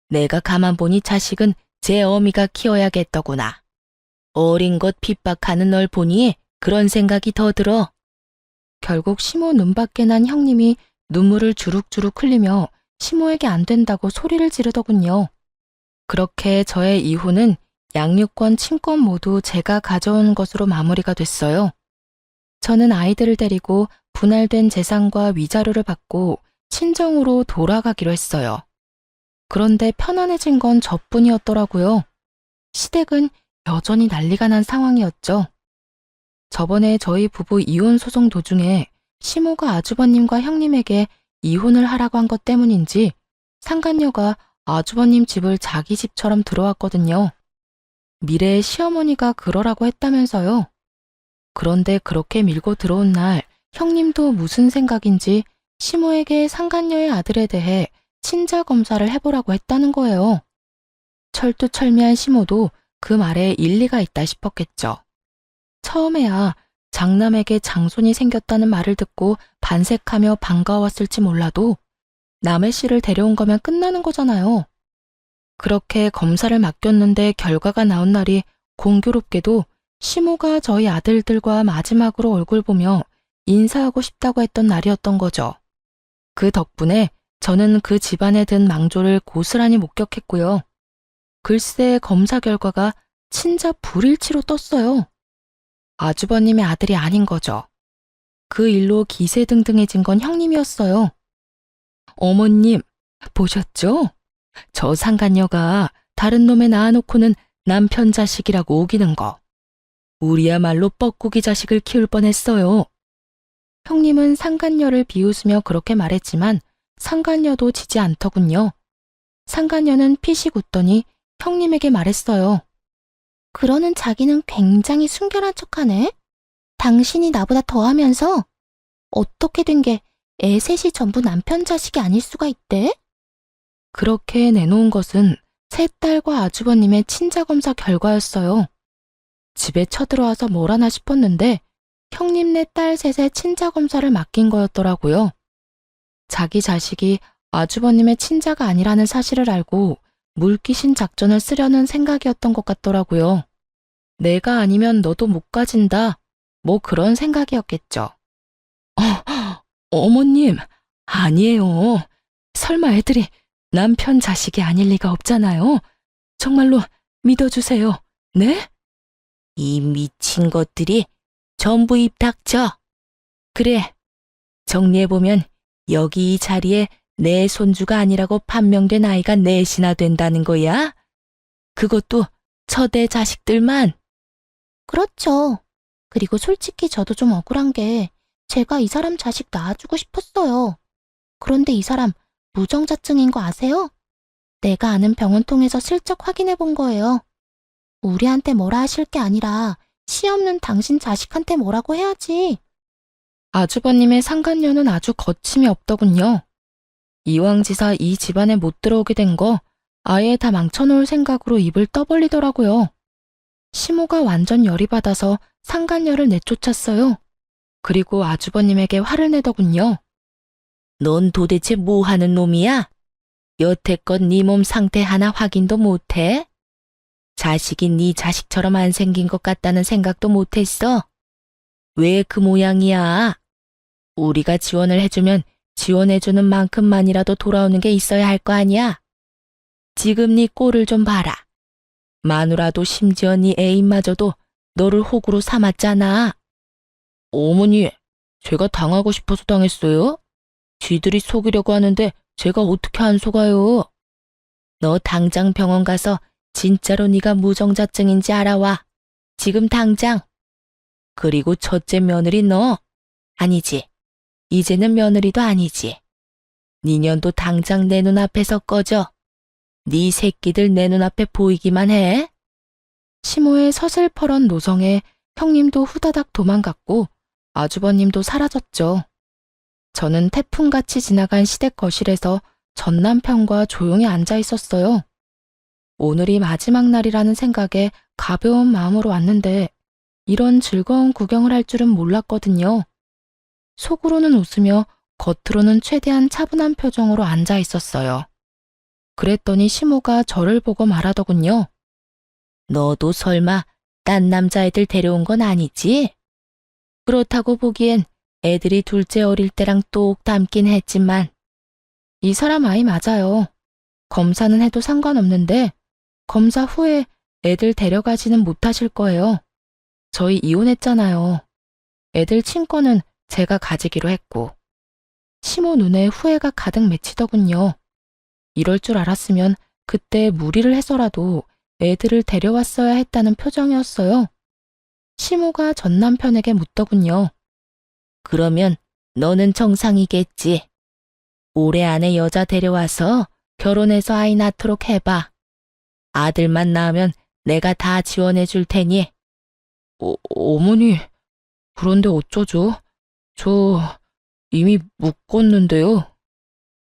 내가 가만 보니 자식은 제 어미가 키워야겠더구나. 어린 것 핍박하는 널 보니 그런 생각이 더 들어. 결국 시모 눈밖에 난 형님이 눈물을 주룩주룩 흘리며 시모에게 안 된다고 소리를 지르더군요. 그렇게 저의 이혼은 양육권, 친권 모두 제가 가져온 것으로 마무리가 됐어요. 저는 아이들을 데리고 분할된 재산과 위자료를 받고 친정으로 돌아가기로 했어요. 그런데 편안해진 건 저뿐이었더라고요. 시댁은 여전히 난리가 난 상황이었죠. 저번에 저희 부부 이혼 소송 도중에 시모가 아주버님과 형님에게 이혼을 하라고 한 것 때문인지 상간녀가 아주버님 집을 자기 집처럼 들어왔거든요. 미래의 시어머니가 그러라고 했다면서요. 그런데 그렇게 밀고 들어온 날 형님도 무슨 생각인지 시모에게 상간녀의 아들에 대해 친자 검사를 해보라고 했다는 거예요. 철두철미한 시모도 그 말에 일리가 있다 싶었겠죠. 처음에야 장남에게 장손이 생겼다는 말을 듣고 반색하며 반가웠을지 몰라도 남의 씨를 데려온 거면 끝나는 거잖아요. 그렇게 검사를 맡겼는데 결과가 나온 날이 공교롭게도 시모가 저희 아들들과 마지막으로 얼굴 보며 인사하고 싶다고 했던 날이었던 거죠. 그 덕분에 저는 그 집안에 든 망조를 고스란히 목격했고요. 글쎄 검사 결과가 친자 불일치로 떴어요. 아주버님의 아들이 아닌 거죠. 그 일로 기세등등해진 건 형님이었어요. 어머님, 보셨죠? 저 상간녀가 다른 놈에 낳아놓고는 남편 자식이라고 우기는 거. 우리야말로 뻐꾸기 자식을 키울 뻔했어요. 형님은 상간녀를 비웃으며 그렇게 말했지만 상간녀도 지지 않더군요. 상간녀는 피식 웃더니 형님에게 말했어요. 그러는 자기는 굉장히 순결한 척하네. 당신이 나보다 더하면서 어떻게 된 게 애 셋이 전부 남편 자식이 아닐 수가 있대? 그렇게 내놓은 것은 세 딸과 아주버님의 친자검사 결과였어요. 집에 쳐들어와서 뭘 하나 싶었는데 형님네 딸 셋의 친자검사를 맡긴 거였더라고요. 자기 자식이 아주버님의 친자가 아니라는 사실을 알고 물귀신 작전을 쓰려는 생각이었던 것 같더라고요. 내가 아니면 너도 못 가진다. 뭐 그런 생각이었겠죠. 어머님, 아니에요. 설마 애들이 남편 자식이 아닐 리가 없잖아요. 정말로 믿어주세요. 네? 이 미친 것들이 전부 입 닥쳐. 그래, 정리해보면 여기 이 자리에 내 손주가 아니라고 판명된 아이가 넷이나 된다는 거야? 그것도 처대 자식들만. 그렇죠. 그리고 솔직히 저도 좀 억울한 게 제가 이 사람 자식 낳아주고 싶었어요. 그런데 이 사람 무정자증인 거 아세요? 내가 아는 병원 통해서 슬쩍 확인해 본 거예요. 우리한테 뭐라 하실 게 아니라 시 없는 당신 자식한테 뭐라고 해야지. 아주버님의 상간녀는 아주 거침이 없더군요. 이왕지사 이 집안에 못 들어오게 된 거 아예 다 망쳐놓을 생각으로 입을 떠벌리더라고요. 시모가 완전 열이 받아서 상간녀를 내쫓았어요. 그리고 아주버님에게 화를 내더군요. 넌 도대체 뭐 하는 놈이야? 여태껏 네 몸 상태 하나 확인도 못해? 자식이 네 자식처럼 안 생긴 것 같다는 생각도 못했어? 왜 그 모양이야? 우리가 지원을 해주면 지원해주는 만큼만이라도 돌아오는 게 있어야 할 거 아니야? 지금 네 꼴을 좀 봐라. 마누라도 심지어 네 애인마저도 너를 호구로 삼았잖아. 어머니, 제가 당하고 싶어서 당했어요? 쥐들이 속이려고 하는데 제가 어떻게 안 속아요? 너 당장 병원 가서 진짜로 네가 무정자증인지 알아와. 지금 당장. 그리고 첫째 며느리 너. 아니지. 이제는 며느리도 아니지. 네 년도 당장 내 눈앞에서 꺼져. 네 새끼들 내 눈앞에 보이기만 해. 시모의 서슬퍼런 노성에 형님도 후다닥 도망갔고 아주버님도 사라졌죠. 저는 태풍같이 지나간 시댁 거실에서 전 남편과 조용히 앉아 있었어요. 오늘이 마지막 날이라는 생각에 가벼운 마음으로 왔는데 이런 즐거운 구경을 할 줄은 몰랐거든요. 속으로는 웃으며 겉으로는 최대한 차분한 표정으로 앉아 있었어요. 그랬더니 시모가 저를 보고 말하더군요. 너도 설마 딴 남자애들 데려온 건 아니지? 그렇다고 보기엔 애들이 둘째 어릴 때랑 똑 닮긴 했지만 이 사람 아이 맞아요. 검사는 해도 상관없는데 검사 후에 애들 데려가지는 못하실 거예요. 저희 이혼했잖아요. 애들 친권은 제가 가지기로 했고. 시모 눈에 후회가 가득 맺히더군요. 이럴 줄 알았으면 그때 무리를 해서라도 애들을 데려왔어야 했다는 표정이었어요. 시모가 전 남편에게 묻더군요. 그러면 너는 정상이겠지. 올해 안에 여자 데려와서 결혼해서 아이 낳도록 해봐. 아들만 낳으면 내가 다 지원해 줄 테니. 어머니, 그런데 어쩌죠? 저 이미 묶었는데요.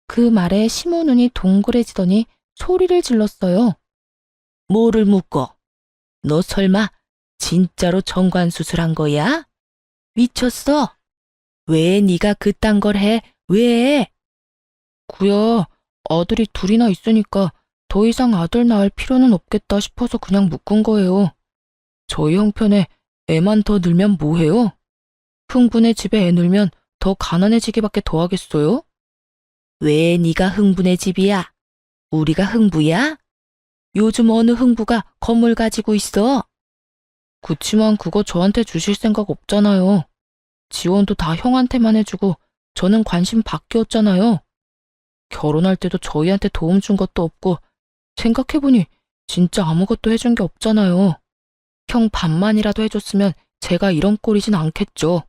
그 말에 시모 눈이 동그래지더니 소리를 질렀어요. 뭐를 묶어? 너 설마 진짜로 정관수술한 거야? 미쳤어? 왜 네가 그딴 걸 해? 왜? 그야 아들이 둘이나 있으니까 더 이상 아들 낳을 필요는 없겠다 싶어서 그냥 묶은 거예요. 저희 형편에 애만 더 늘면 뭐해요? 흥분의 집에 애 늘면 더 가난해지기밖에 더 하겠어요? 왜 네가 흥분의 집이야? 우리가 흥부야? 요즘 어느 흥부가 건물 가지고 있어? 그치만 그거 저한테 주실 생각 없잖아요. 지원도 다 형한테만 해주고 저는 관심 밖이었잖아요. 결혼할 때도 저희한테 도움 준 것도 없고 생각해보니 진짜 아무것도 해준 게 없잖아요. 형 반만이라도 해줬으면 제가 이런 꼴이진 않겠죠.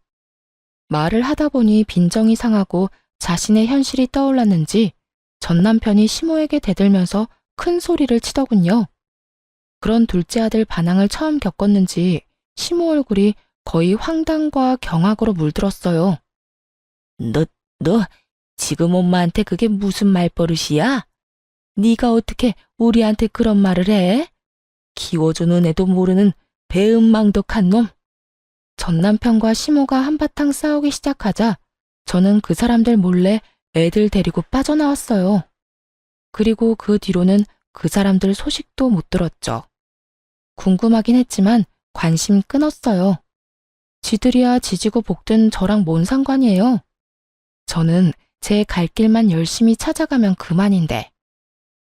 말을 하다 보니 빈정이 상하고 자신의 현실이 떠올랐는지 전 남편이 시모에게 대들면서 큰 소리를 치더군요. 그런 둘째 아들 반항을 처음 겪었는지 시모 얼굴이 거의 황당과 경악으로 물들었어요. 너 지금 엄마한테 그게 무슨 말버릇이야? 네가 어떻게 우리한테 그런 말을 해? 키워주는 애도 모르는 배은망덕한 놈. 전 남편과 시모가 한바탕 싸우기 시작하자 저는 그 사람들 몰래 애들 데리고 빠져나왔어요. 그리고 그 뒤로는 그 사람들 소식도 못 들었죠. 궁금하긴 했지만 관심 끊었어요. 지들이야 지지고 볶든 저랑 뭔 상관이에요. 저는 제 갈 길만 열심히 찾아가면 그만인데.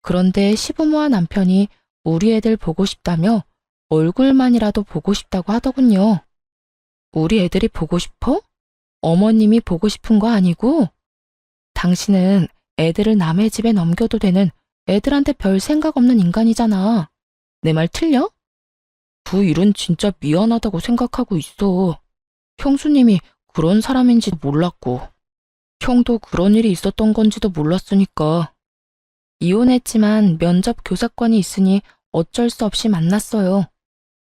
그런데 시부모와 남편이 우리 애들 보고 싶다며 얼굴만이라도 보고 싶다고 하더군요. 우리 애들이 보고 싶어? 어머님이 보고 싶은 거 아니고? 당신은 애들을 남의 집에 넘겨도 되는 애들한테 별 생각 없는 인간이잖아. 내 말 틀려? 그 일은 진짜 미안하다고 생각하고 있어. 형수님이 그런 사람인지도 몰랐고, 형도 그런 일이 있었던 건지도 몰랐으니까. 이혼했지만 면접 교사권이 있으니 어쩔 수 없이 만났어요.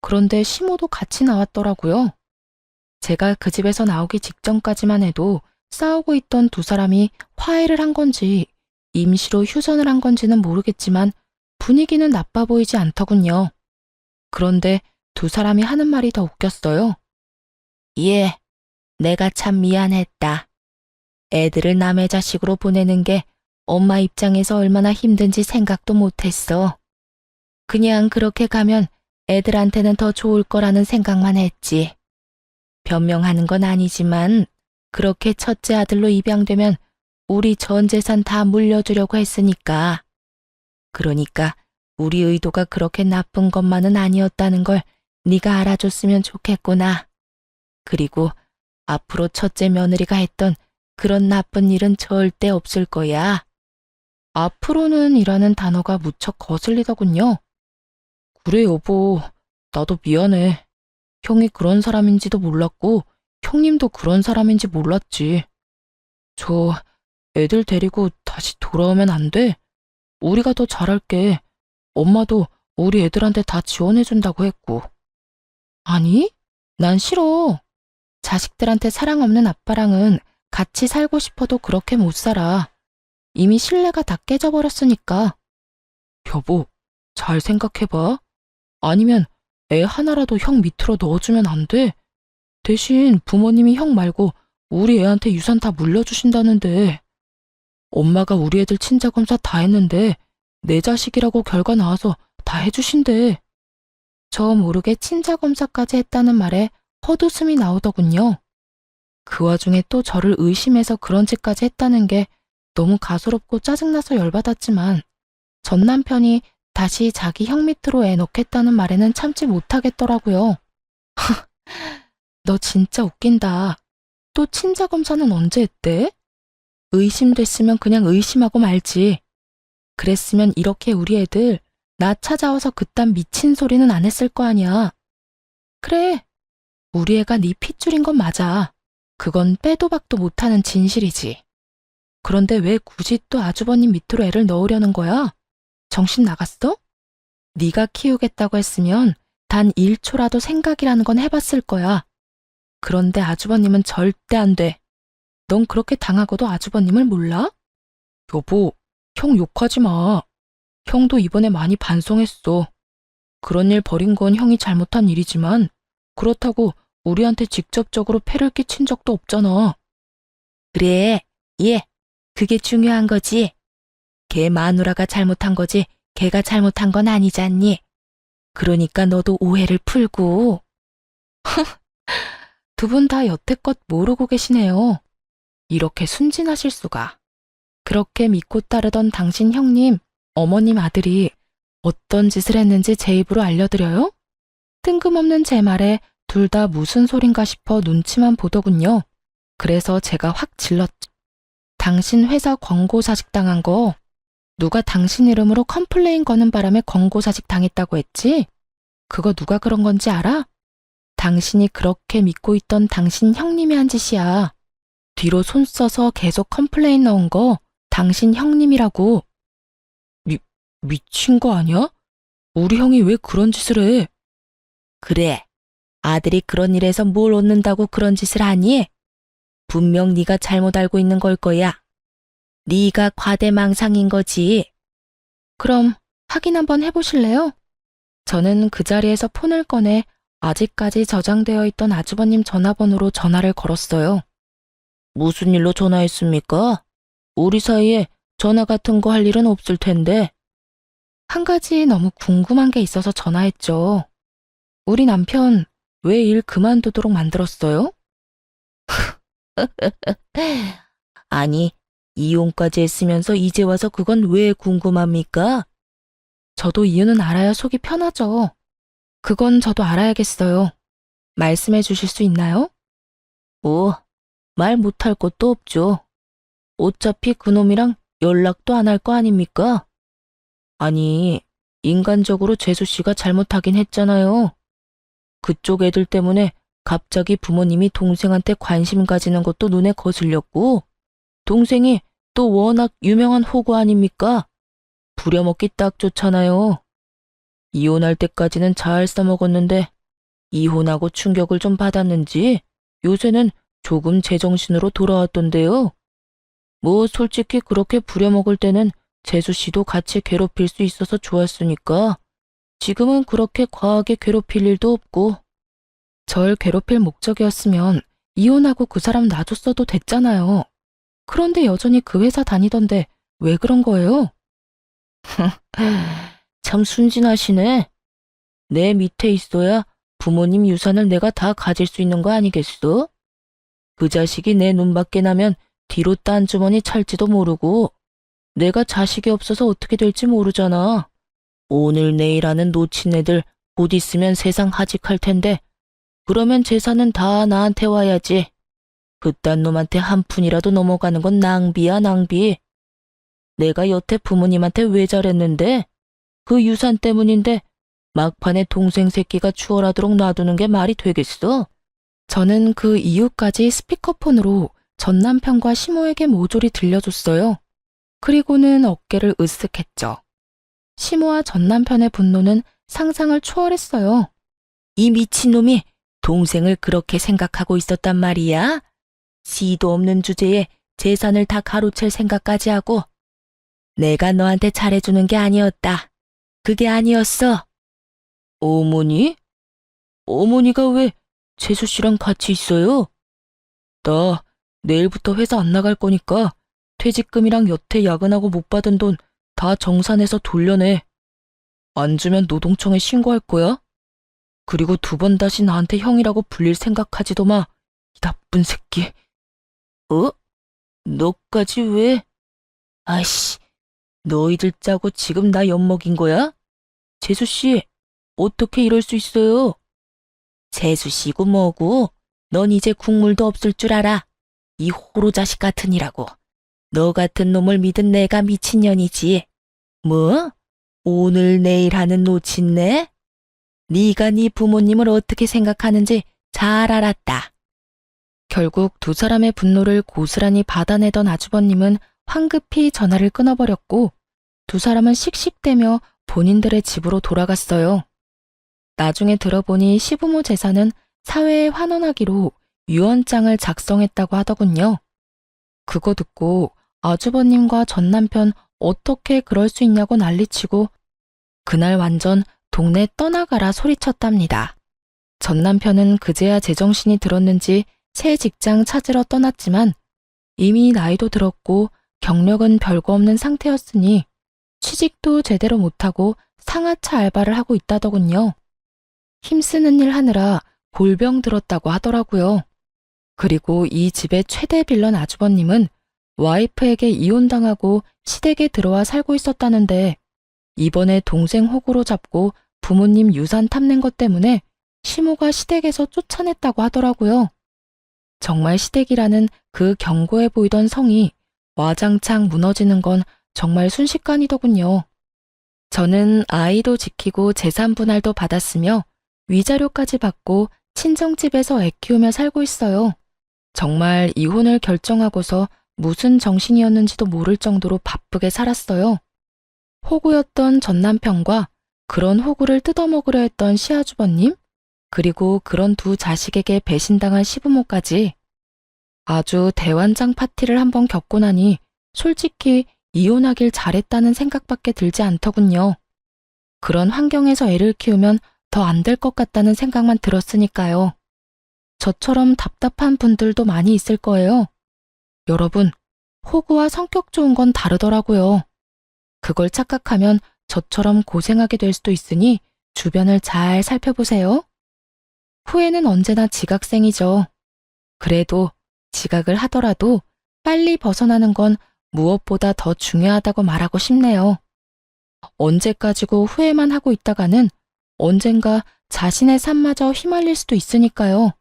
그런데 시모도 같이 나왔더라고요. 제가 그 집에서 나오기 직전까지만 해도 싸우고 있던 두 사람이 화해를 한 건지 임시로 휴전을 한 건지는 모르겠지만 분위기는 나빠 보이지 않더군요. 그런데 두 사람이 하는 말이 더 웃겼어요. 예, 내가 참 미안했다. 애들을 남의 자식으로 보내는 게 엄마 입장에서 얼마나 힘든지 생각도 못했어. 그냥 그렇게 가면 애들한테는 더 좋을 거라는 생각만 했지. 변명하는 건 아니지만 그렇게 첫째 아들로 입양되면 우리 전 재산 다 물려주려고 했으니까. 그러니까 우리 의도가 그렇게 나쁜 것만은 아니었다는 걸 네가 알아줬으면 좋겠구나. 그리고 앞으로 첫째 며느리가 했던 그런 나쁜 일은 절대 없을 거야. 앞으로는 이라는 단어가 무척 거슬리더군요. 그래, 여보. 나도 미안해. 형이 그런 사람인지도 몰랐고, 형님도 그런 사람인지 몰랐지. 저 애들 데리고 다시 돌아오면 안 돼? 우리가 더 잘할게. 엄마도 우리 애들한테 다 지원해준다고 했고. 아니, 난 싫어. 자식들한테 사랑 없는 아빠랑은 같이 살고 싶어도 그렇게 못 살아. 이미 신뢰가 다 깨져버렸으니까. 여보, 잘 생각해봐. 아니면 애 하나라도 형 밑으로 넣어주면 안 돼? 대신 부모님이 형 말고 우리 애한테 유산 다 물려주신다는데. 엄마가 우리 애들 친자검사 다 했는데 내 자식이라고 결과 나와서 다 해주신대. 저 모르게 친자검사까지 했다는 말에 헛웃음이 나오더군요. 그 와중에 또 저를 의심해서 그런 짓까지 했다는 게 너무 가소롭고 짜증나서 열받았지만 전 남편이 다시 자기 형 밑으로 애 넣겠다는 말에는 참지 못하겠더라고요. 너 진짜 웃긴다. 또 친자검사는 언제 했대? 의심됐으면 그냥 의심하고 말지. 그랬으면 이렇게 우리 애들 나 찾아와서 그딴 미친 소리는 안 했을 거 아니야. 그래, 우리 애가 네 핏줄인 건 맞아. 그건 빼도 박도 못하는 진실이지. 그런데 왜 굳이 또 아주버님 밑으로 애를 넣으려는 거야? 정신 나갔어? 네가 키우겠다고 했으면 단 1초라도 생각이라는 건 해봤을 거야. 그런데 아주버님은 절대 안 돼. 넌 그렇게 당하고도 아주버님을 몰라? 여보, 형 욕하지 마. 형도 이번에 많이 반성했어. 그런 일 벌인 건 형이 잘못한 일이지만 그렇다고 우리한테 직접적으로 폐를 끼친 적도 없잖아. 그래, 예, 그게 중요한 거지. 걔 마누라가 잘못한 거지 걔가 잘못한 건 아니잖니. 그러니까 너도 오해를 풀고. 두 분 다 여태껏 모르고 계시네요. 이렇게 순진하실 수가. 그렇게 믿고 따르던 당신 형님, 어머님 아들이 어떤 짓을 했는지 제 입으로 알려드려요? 뜬금없는 제 말에 둘 다 무슨 소린가 싶어 눈치만 보더군요. 그래서 제가 확 질렀죠. 당신 회사 권고사직 당한 거 누가 당신 이름으로 컴플레인 거는 바람에 권고사직 당했다고 했지? 그거 누가 그런 건지 알아? 당신이 그렇게 믿고 있던 당신 형님이 한 짓이야. 뒤로 손 써서 계속 컴플레인 넣은 거 당신 형님이라고. 미친 거 아니야? 우리 형이 왜 그런 짓을 해? 그래, 아들이 그런 일에서 뭘 얻는다고 그런 짓을 하니? 분명 네가 잘못 알고 있는 걸 거야. 네가 과대망상인 거지. 그럼 확인 한번 해보실래요? 저는 그 자리에서 폰을 꺼내 아직까지 저장되어 있던 아주버님 전화번호로 전화를 걸었어요. 무슨 일로 전화했습니까? 우리 사이에 전화 같은 거 할 일은 없을 텐데. 한 가지 너무 궁금한 게 있어서 전화했죠. 우리 남편 왜 일 그만두도록 만들었어요? 아니, 이혼까지 했으면서 이제 와서 그건 왜 궁금합니까? 저도 이유는 알아야 속이 편하죠. 그건 저도 알아야겠어요. 말씀해 주실 수 있나요? 말 못할 것도 없죠. 어차피 그놈이랑 연락도 안 할 거 아닙니까? 아니, 인간적으로 재수 씨가 잘못하긴 했잖아요. 그쪽 애들 때문에 갑자기 부모님이 동생한테 관심 가지는 것도 눈에 거슬렸고, 동생이 또 워낙 유명한 호구 아닙니까? 부려먹기 딱 좋잖아요. 이혼할 때까지는 잘 써먹었는데 이혼하고 충격을 좀 받았는지 요새는 조금 제정신으로 돌아왔던데요. 뭐 솔직히 그렇게 부려먹을 때는 재수 씨도 같이 괴롭힐 수 있어서 좋았으니까 지금은 그렇게 과하게 괴롭힐 일도 없고. 절 괴롭힐 목적이었으면 이혼하고 그 사람 놔줬어도 됐잖아요. 그런데 여전히 그 회사 다니던데 왜 그런 거예요? 참 순진하시네. 내 밑에 있어야 부모님 유산을 내가 다 가질 수 있는 거 아니겠어? 그 자식이 내 눈밖에 나면 뒤로 딴 주머니 찰지도 모르고 내가 자식이 없어서 어떻게 될지 모르잖아. 오늘 내일 하는 놓친 애들 곧 있으면 세상 하직할 텐데 그러면 재산은 다 나한테 와야지. 그딴 놈한테 한 푼이라도 넘어가는 건 낭비야, 낭비. 내가 여태 부모님한테 왜 잘했는데? 그 유산 때문인데 막판에 동생 새끼가 추월하도록 놔두는 게 말이 되겠어? 저는 그 이유까지 스피커폰으로 전 남편과 시모에게 모조리 들려줬어요. 그리고는 어깨를 으쓱했죠. 시모와 전 남편의 분노는 상상을 초월했어요. 이 미친놈이 동생을 그렇게 생각하고 있었단 말이야? 씨도 없는 주제에 재산을 다 가로챌 생각까지 하고. 내가 너한테 잘해주는 게 아니었다. 그게 아니었어. 어머니? 어머니가 왜 재수 씨랑 같이 있어요? 나 내일부터 회사 안 나갈 거니까 퇴직금이랑 여태 야근하고 못 받은 돈 다 정산해서 돌려내. 안 주면 노동청에 신고할 거야? 그리고 두 번 다시 나한테 형이라고 불릴 생각하지도 마. 이 나쁜 새끼. 어? 너까지 왜? 아이씨, 너희들 짜고 지금 나 엿먹인 거야? 재수씨, 어떻게 이럴 수 있어요? 재수씨고 뭐고, 넌 이제 국물도 없을 줄 알아. 이 호로 자식 같으니라고. 너 같은 놈을 믿은 내가 미친년이지. 뭐? 오늘 내일 하는 노친네? 네가 네 부모님을 어떻게 생각하는지 잘 알았다. 결국 두 사람의 분노를 고스란히 받아내던 아주버님은 황급히 전화를 끊어버렸고 두 사람은 씩씩대며 본인들의 집으로 돌아갔어요. 나중에 들어보니 시부모 재산은 사회에 환원하기로 유언장을 작성했다고 하더군요. 그거 듣고 아주버님과 전 남편 어떻게 그럴 수 있냐고 난리치고 그날 완전 동네 떠나가라 소리쳤답니다. 전 남편은 그제야 제정신이 들었는지 새 직장 찾으러 떠났지만 이미 나이도 들었고 경력은 별거 없는 상태였으니 취직도 제대로 못하고 상하차 알바를 하고 있다더군요. 힘쓰는 일 하느라 골병 들었다고 하더라고요. 그리고 이 집의 최대 빌런 아주버님은 와이프에게 이혼당하고 시댁에 들어와 살고 있었다는데 이번에 동생 호구로 잡고 부모님 유산 탐낸 것 때문에 시모가 시댁에서 쫓아냈다고 하더라고요. 정말 시댁이라는 그 견고해 보이던 성이 와장창 무너지는 건 정말 순식간이더군요. 저는 아이도 지키고 재산 분할도 받았으며 위자료까지 받고 친정집에서 애 키우며 살고 있어요. 정말 이혼을 결정하고서 무슨 정신이었는지도 모를 정도로 바쁘게 살았어요. 호구였던 전 남편과 그런 호구를 뜯어먹으려 했던 시아주버님, 그리고 그런 두 자식에게 배신당한 시부모까지 아주 대환장 파티를 한번 겪고 나니 솔직히 이혼하길 잘했다는 생각밖에 들지 않더군요. 그런 환경에서 애를 키우면 더 안 될 것 같다는 생각만 들었으니까요. 저처럼 답답한 분들도 많이 있을 거예요. 여러분, 호구와 성격 좋은 건 다르더라고요. 그걸 착각하면 저처럼 고생하게 될 수도 있으니 주변을 잘 살펴보세요. 후회는 언제나 지각생이죠. 그래도 지각을 하더라도 빨리 벗어나는 건 무엇보다 더 중요하다고 말하고 싶네요. 언제까지고 후회만 하고 있다가는 언젠가 자신의 삶마저 휘말릴 수도 있으니까요.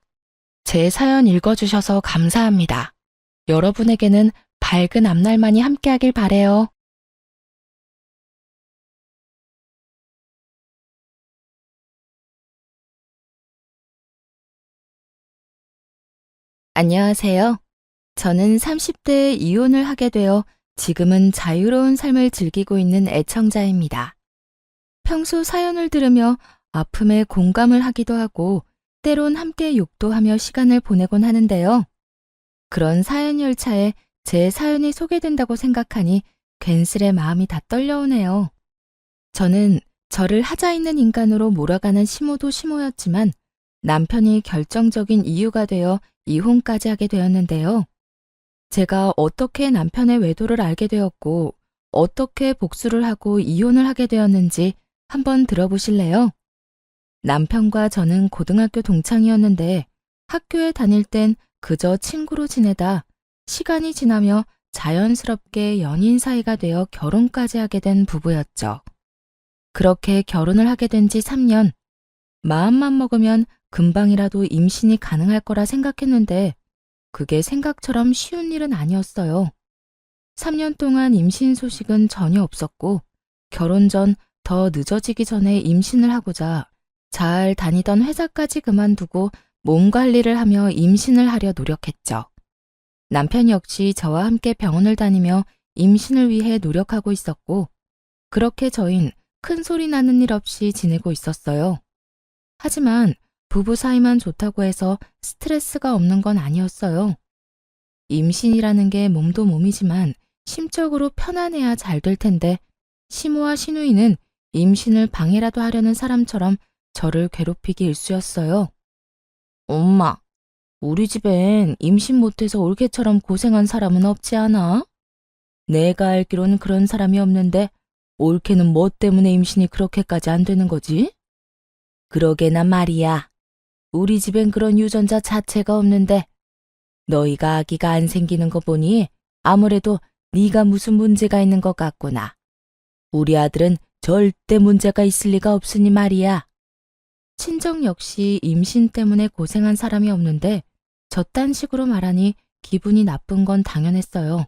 제 사연 읽어주셔서 감사합니다. 여러분에게는 밝은 앞날만이 함께하길 바래요. 안녕하세요. 저는 30대에 이혼을 하게 되어 지금은 자유로운 삶을 즐기고 있는 애청자입니다. 평소 사연을 들으며 아픔에 공감을 하기도 하고 때론 함께 욕도 하며 시간을 보내곤 하는데요. 그런 사연 열차에 제 사연이 소개된다고 생각하니 괜스레 마음이 다 떨려오네요. 저는 저를 하자 있는 인간으로 몰아가는 시모도 시모였지만 남편이 결정적인 이유가 되어 이혼까지 하게 되었는데요. 제가 어떻게 남편의 외도를 알게 되었고 어떻게 복수를 하고 이혼을 하게 되었는지 한번 들어보실래요? 남편과 저는 고등학교 동창이었는데 학교에 다닐 땐 그저 친구로 지내다 시간이 지나며 자연스럽게 연인 사이가 되어 결혼까지 하게 된 부부였죠. 그렇게 결혼을 하게 된 지 3년, 마음만 먹으면 금방이라도 임신이 가능할 거라 생각했는데 그게 생각처럼 쉬운 일은 아니었어요. 3년 동안 임신 소식은 전혀 없었고 결혼 전 더 늦어지기 전에 임신을 하고자 잘 다니던 회사까지 그만두고 몸 관리를 하며 임신을 하려 노력했죠. 남편 역시 저와 함께 병원을 다니며 임신을 위해 노력하고 있었고 그렇게 저흰 큰 소리 나는 일 없이 지내고 있었어요. 하지만 부부 사이만 좋다고 해서 스트레스가 없는 건 아니었어요. 임신이라는 게 몸도 몸이지만 심적으로 편안해야 잘 될 텐데 시모와 시누이는 임신을 방해라도 하려는 사람처럼 저를 괴롭히기 일쑤였어요. 엄마, 우리 집엔 임신 못해서 올케처럼 고생한 사람은 없지 않아? 내가 알기로는 그런 사람이 없는데 올케는 뭐 때문에 임신이 그렇게까지 안 되는 거지? 그러게나 말이야. 우리 집엔 그런 유전자 자체가 없는데 너희가 아기가 안 생기는 거 보니 아무래도 네가 무슨 문제가 있는 것 같구나. 우리 아들은 절대 문제가 있을 리가 없으니 말이야. 친정 역시 임신 때문에 고생한 사람이 없는데 저딴 식으로 말하니 기분이 나쁜 건 당연했어요.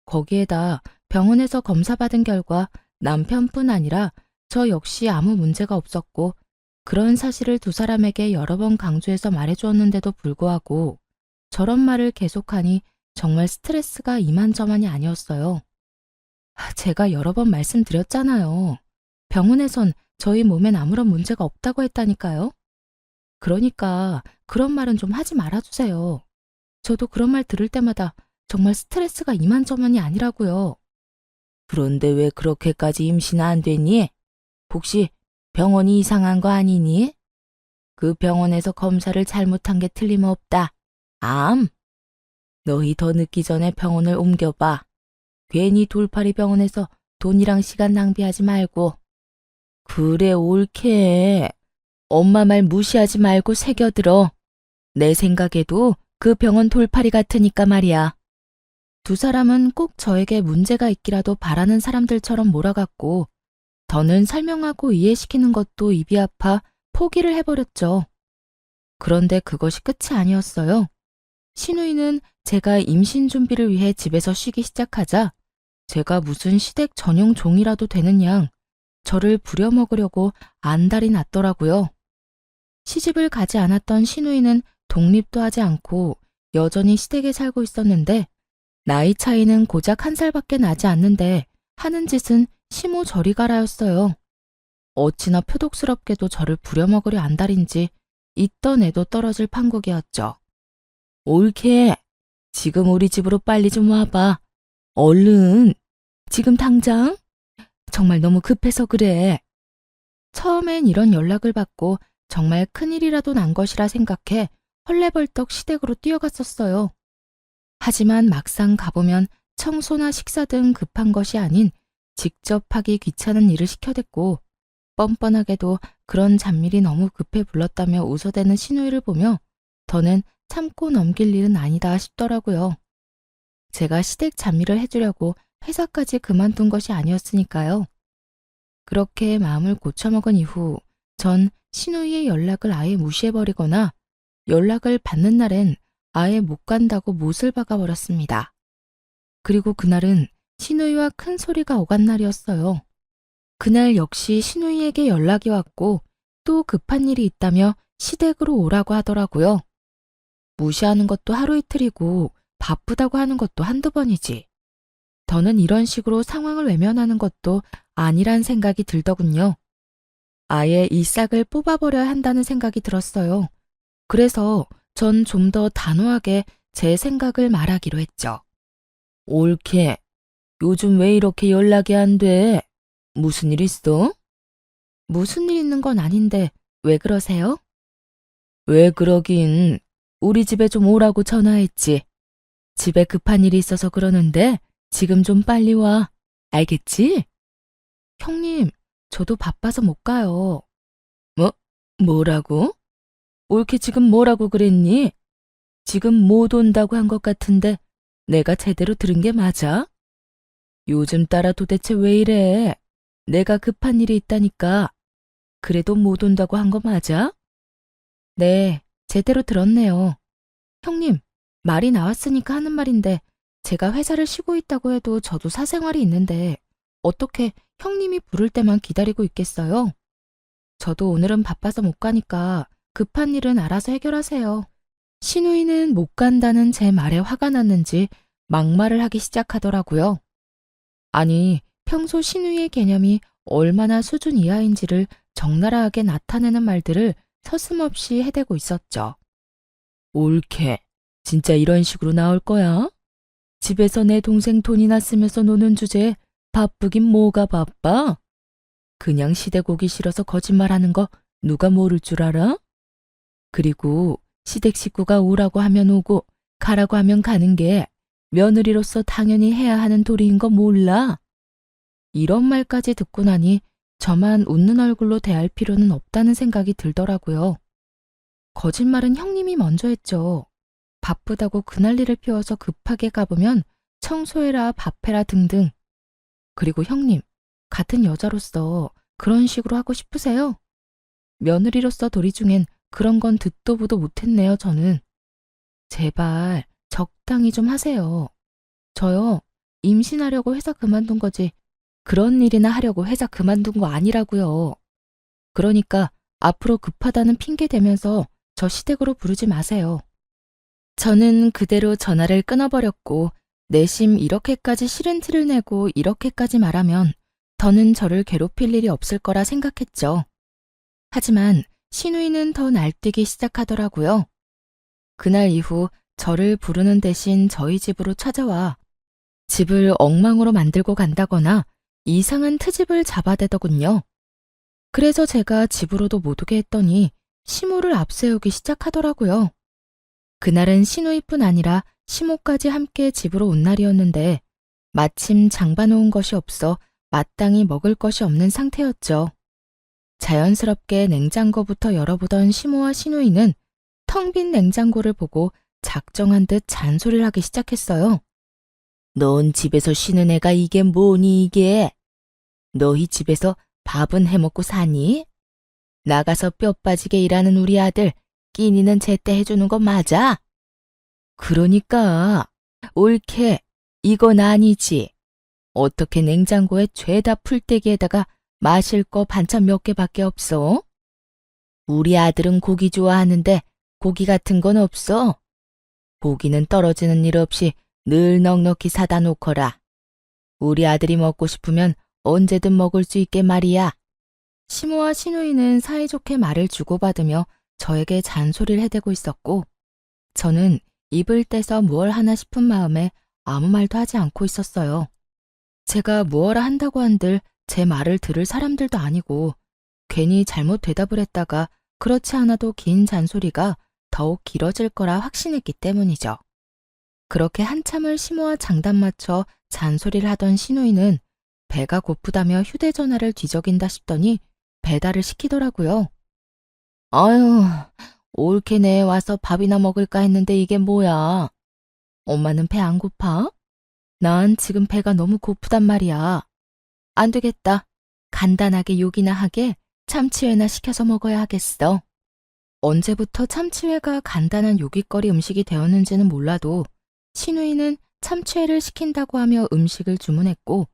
거기에다 병원에서 검사받은 결과 남편뿐 아니라 저 역시 아무 문제가 없었고 그런 사실을 두 사람에게 여러 번 강조해서 말해주었는데도 불구하고 저런 말을 계속하니 정말 스트레스가 이만저만이 아니었어요. 제가 여러 번 말씀드렸잖아요. 병원에선 저희 몸엔 아무런 문제가 없다고 했다니까요. 그러니까 그런 말은 좀 하지 말아주세요. 저도 그런 말 들을 때마다 정말 스트레스가 이만저만이 아니라고요. 그런데 왜 그렇게까지 임신 안 되니? 혹시 병원이 이상한 거 아니니? 그 병원에서 검사를 잘못한 게 틀림없다. 암? 너희 더 늦기 전에 병원을 옮겨봐. 괜히 돌팔이 병원에서 돈이랑 시간 낭비하지 말고. 그래, 옳게. 엄마 말 무시하지 말고 새겨들어. 내 생각에도 그 병원 돌팔이 같으니까 말이야. 두 사람은 꼭 저에게 문제가 있기라도 바라는 사람들처럼 몰아갔고 더는 설명하고 이해시키는 것도 입이 아파 포기를 해버렸죠. 그런데 그것이 끝이 아니었어요. 시누이는 제가 임신 준비를 위해 집에서 쉬기 시작하자 제가 무슨 시댁 전용 종이라도 되는 양 저를 부려먹으려고 안달이 났더라고요. 시집을 가지 않았던 시누이는 독립도 하지 않고 여전히 시댁에 살고 있었는데 나이 차이는 고작 1살밖에 나지 않는데 하는 짓은 시모 저리 가라였어요. 어찌나 표독스럽게도 저를 부려먹으려 안달인지 있던 애도 떨어질 판국이었죠. 옳게. 지금 우리 집으로 빨리 좀 와봐. 얼른. 지금 당장? 정말 너무 급해서 그래. 처음엔 이런 연락을 받고 정말 큰일이라도 난 것이라 생각해 헐레벌떡 시댁으로 뛰어갔었어요. 하지만 막상 가보면 청소나 식사 등 급한 것이 아닌 직접 하기 귀찮은 일을 시켜댔고 뻔뻔하게도 그런 잡일이 너무 급해 불렀다며 웃어대는 시누이를 보며 더는 참고 넘길 일은 아니다 싶더라고요. 제가 시댁 잡일을 해주려고 회사까지 그만둔 것이 아니었으니까요. 그렇게 마음을 고쳐먹은 이후 전 시누이의 연락을 아예 무시해버리거나 연락을 받는 날엔 아예 못 간다고 못을 박아버렸습니다. 그리고 그날은 시누이와 큰 소리가 오간 날이었어요. 그날 역시 시누이에게 연락이 왔고 또 급한 일이 있다며 시댁으로 오라고 하더라고요. 무시하는 것도 하루 이틀이고 바쁘다고 하는 것도 한두 번이지. 더는 이런 식으로 상황을 외면하는 것도 아니란 생각이 들더군요. 아예 이 싹을 뽑아버려야 한다는 생각이 들었어요. 그래서 전 좀 더 단호하게 제 생각을 말하기로 했죠. 옳게. 요즘 왜 이렇게 연락이 안 돼? 무슨 일 있어? 무슨 일 있는 건 아닌데 왜 그러세요? 왜 그러긴. 우리 집에 좀 오라고 전화했지. 집에 급한 일이 있어서 그러는데 지금 좀 빨리 와. 알겠지? 형님, 저도 바빠서 못 가요. 뭐라고? 옳게 지금 뭐라고 그랬니? 지금 못 온다고 한 것 같은데 내가 제대로 들은 게 맞아? 요즘 따라 도대체 왜 이래? 내가 급한 일이 있다니까. 그래도 못 온다고 한 거 맞아? 네, 제대로 들었네요. 형님, 말이 나왔으니까 하는 말인데 제가 회사를 쉬고 있다고 해도 저도 사생활이 있는데 어떻게 형님이 부를 때만 기다리고 있겠어요? 저도 오늘은 바빠서 못 가니까 급한 일은 알아서 해결하세요. 신우이는 못 간다는 제 말에 화가 났는지 막말을 하기 시작하더라고요. 아니, 평소 신우이의 개념이 얼마나 수준 이하인지를 적나라하게 나타내는 말들을 서슴없이 해대고 있었죠. 옳게. 진짜 이런 식으로 나올 거야? 집에서 내 동생 돈이나 쓰면서 노는 주제에 바쁘긴 뭐가 바빠? 그냥 시댁 오기 싫어서 거짓말하는 거 누가 모를 줄 알아? 그리고 시댁 식구가 오라고 하면 오고 가라고 하면 가는 게 며느리로서 당연히 해야 하는 도리인 거 몰라? 이런 말까지 듣고 나니 저만 웃는 얼굴로 대할 필요는 없다는 생각이 들더라고요. 거짓말은 형님이 먼저 했죠. 바쁘다고 그날리를 피워서 급하게 가보면 청소해라, 밥해라 등등. 그리고 형님, 같은 여자로서 그런 식으로 하고 싶으세요? 며느리로서 도리 중엔 그런 건 듣도 보도 못했네요, 저는. 제발 적당히 좀 하세요. 저요, 임신하려고 회사 그만둔 거지. 그런 일이나 하려고 회사 그만둔 거 아니라고요. 그러니까 앞으로 급하다는 핑계 대면서 저 시댁으로 부르지 마세요. 저는 그대로 전화를 끊어버렸고 내심 이렇게까지 싫은 티를 내고 이렇게까지 말하면 더는 저를 괴롭힐 일이 없을 거라 생각했죠. 하지만 신우이는 더 날뛰기 시작하더라고요. 그날 이후 저를 부르는 대신 저희 집으로 찾아와 집을 엉망으로 만들고 간다거나 이상한 트집을 잡아대더군요. 그래서 제가 집으로도 못 오게 했더니 시모를 앞세우기 시작하더라고요. 그날은 신우이뿐 아니라 시모까지 함께 집으로 온 날이었는데 마침 장봐놓은 것이 없어 마땅히 먹을 것이 없는 상태였죠. 자연스럽게 냉장고부터 열어보던 시모와 신우이는 텅 빈 냉장고를 보고 작정한 듯 잔소리를 하기 시작했어요. 넌 집에서 쉬는 애가 이게 뭐니 이게? 너희 집에서 밥은 해먹고 사니? 나가서 뼈 빠지게 일하는 우리 아들 끼니는 제때 해주는 거 맞아? 그러니까 옳게 이건 아니지. 어떻게 냉장고에 죄다 풀떼기에다가 마실 거 반찬 몇 개밖에 없어? 우리 아들은 고기 좋아하는데 고기 같은 건 없어. 고기는 떨어지는 일 없이 늘 넉넉히 사다 놓거라. 우리 아들이 먹고 싶으면 언제든 먹을 수 있게 말이야. 시모와 신우이는 사이좋게 말을 주고받으며 저에게 잔소리를 해대고 있었고 저는 입을 떼서 무얼 하나 싶은 마음에 아무 말도 하지 않고 있었어요. 제가 무엇라 한다고 한들 제 말을 들을 사람들도 아니고 괜히 잘못 대답을 했다가 그렇지 않아도 긴 잔소리가 더욱 길어질 거라 확신했기 때문이죠. 그렇게 한참을 시모와 장단 맞춰 잔소리를 하던 신우이는 배가 고프다며 휴대전화를 뒤적인다 싶더니 배달을 시키더라고요. 아유, 옳게 내 와서 밥이나 먹을까 했는데 이게 뭐야? 엄마는 배 안 고파? 난 지금 배가 너무 고프단 말이야. 안 되겠다. 간단하게 요기나 하게 참치회나 시켜서 먹어야 하겠어. 언제부터 참치회가 간단한 요깃거리 음식이 되었는지는 몰라도 신우이는 참치회를 시킨다고 하며 음식을 주문했고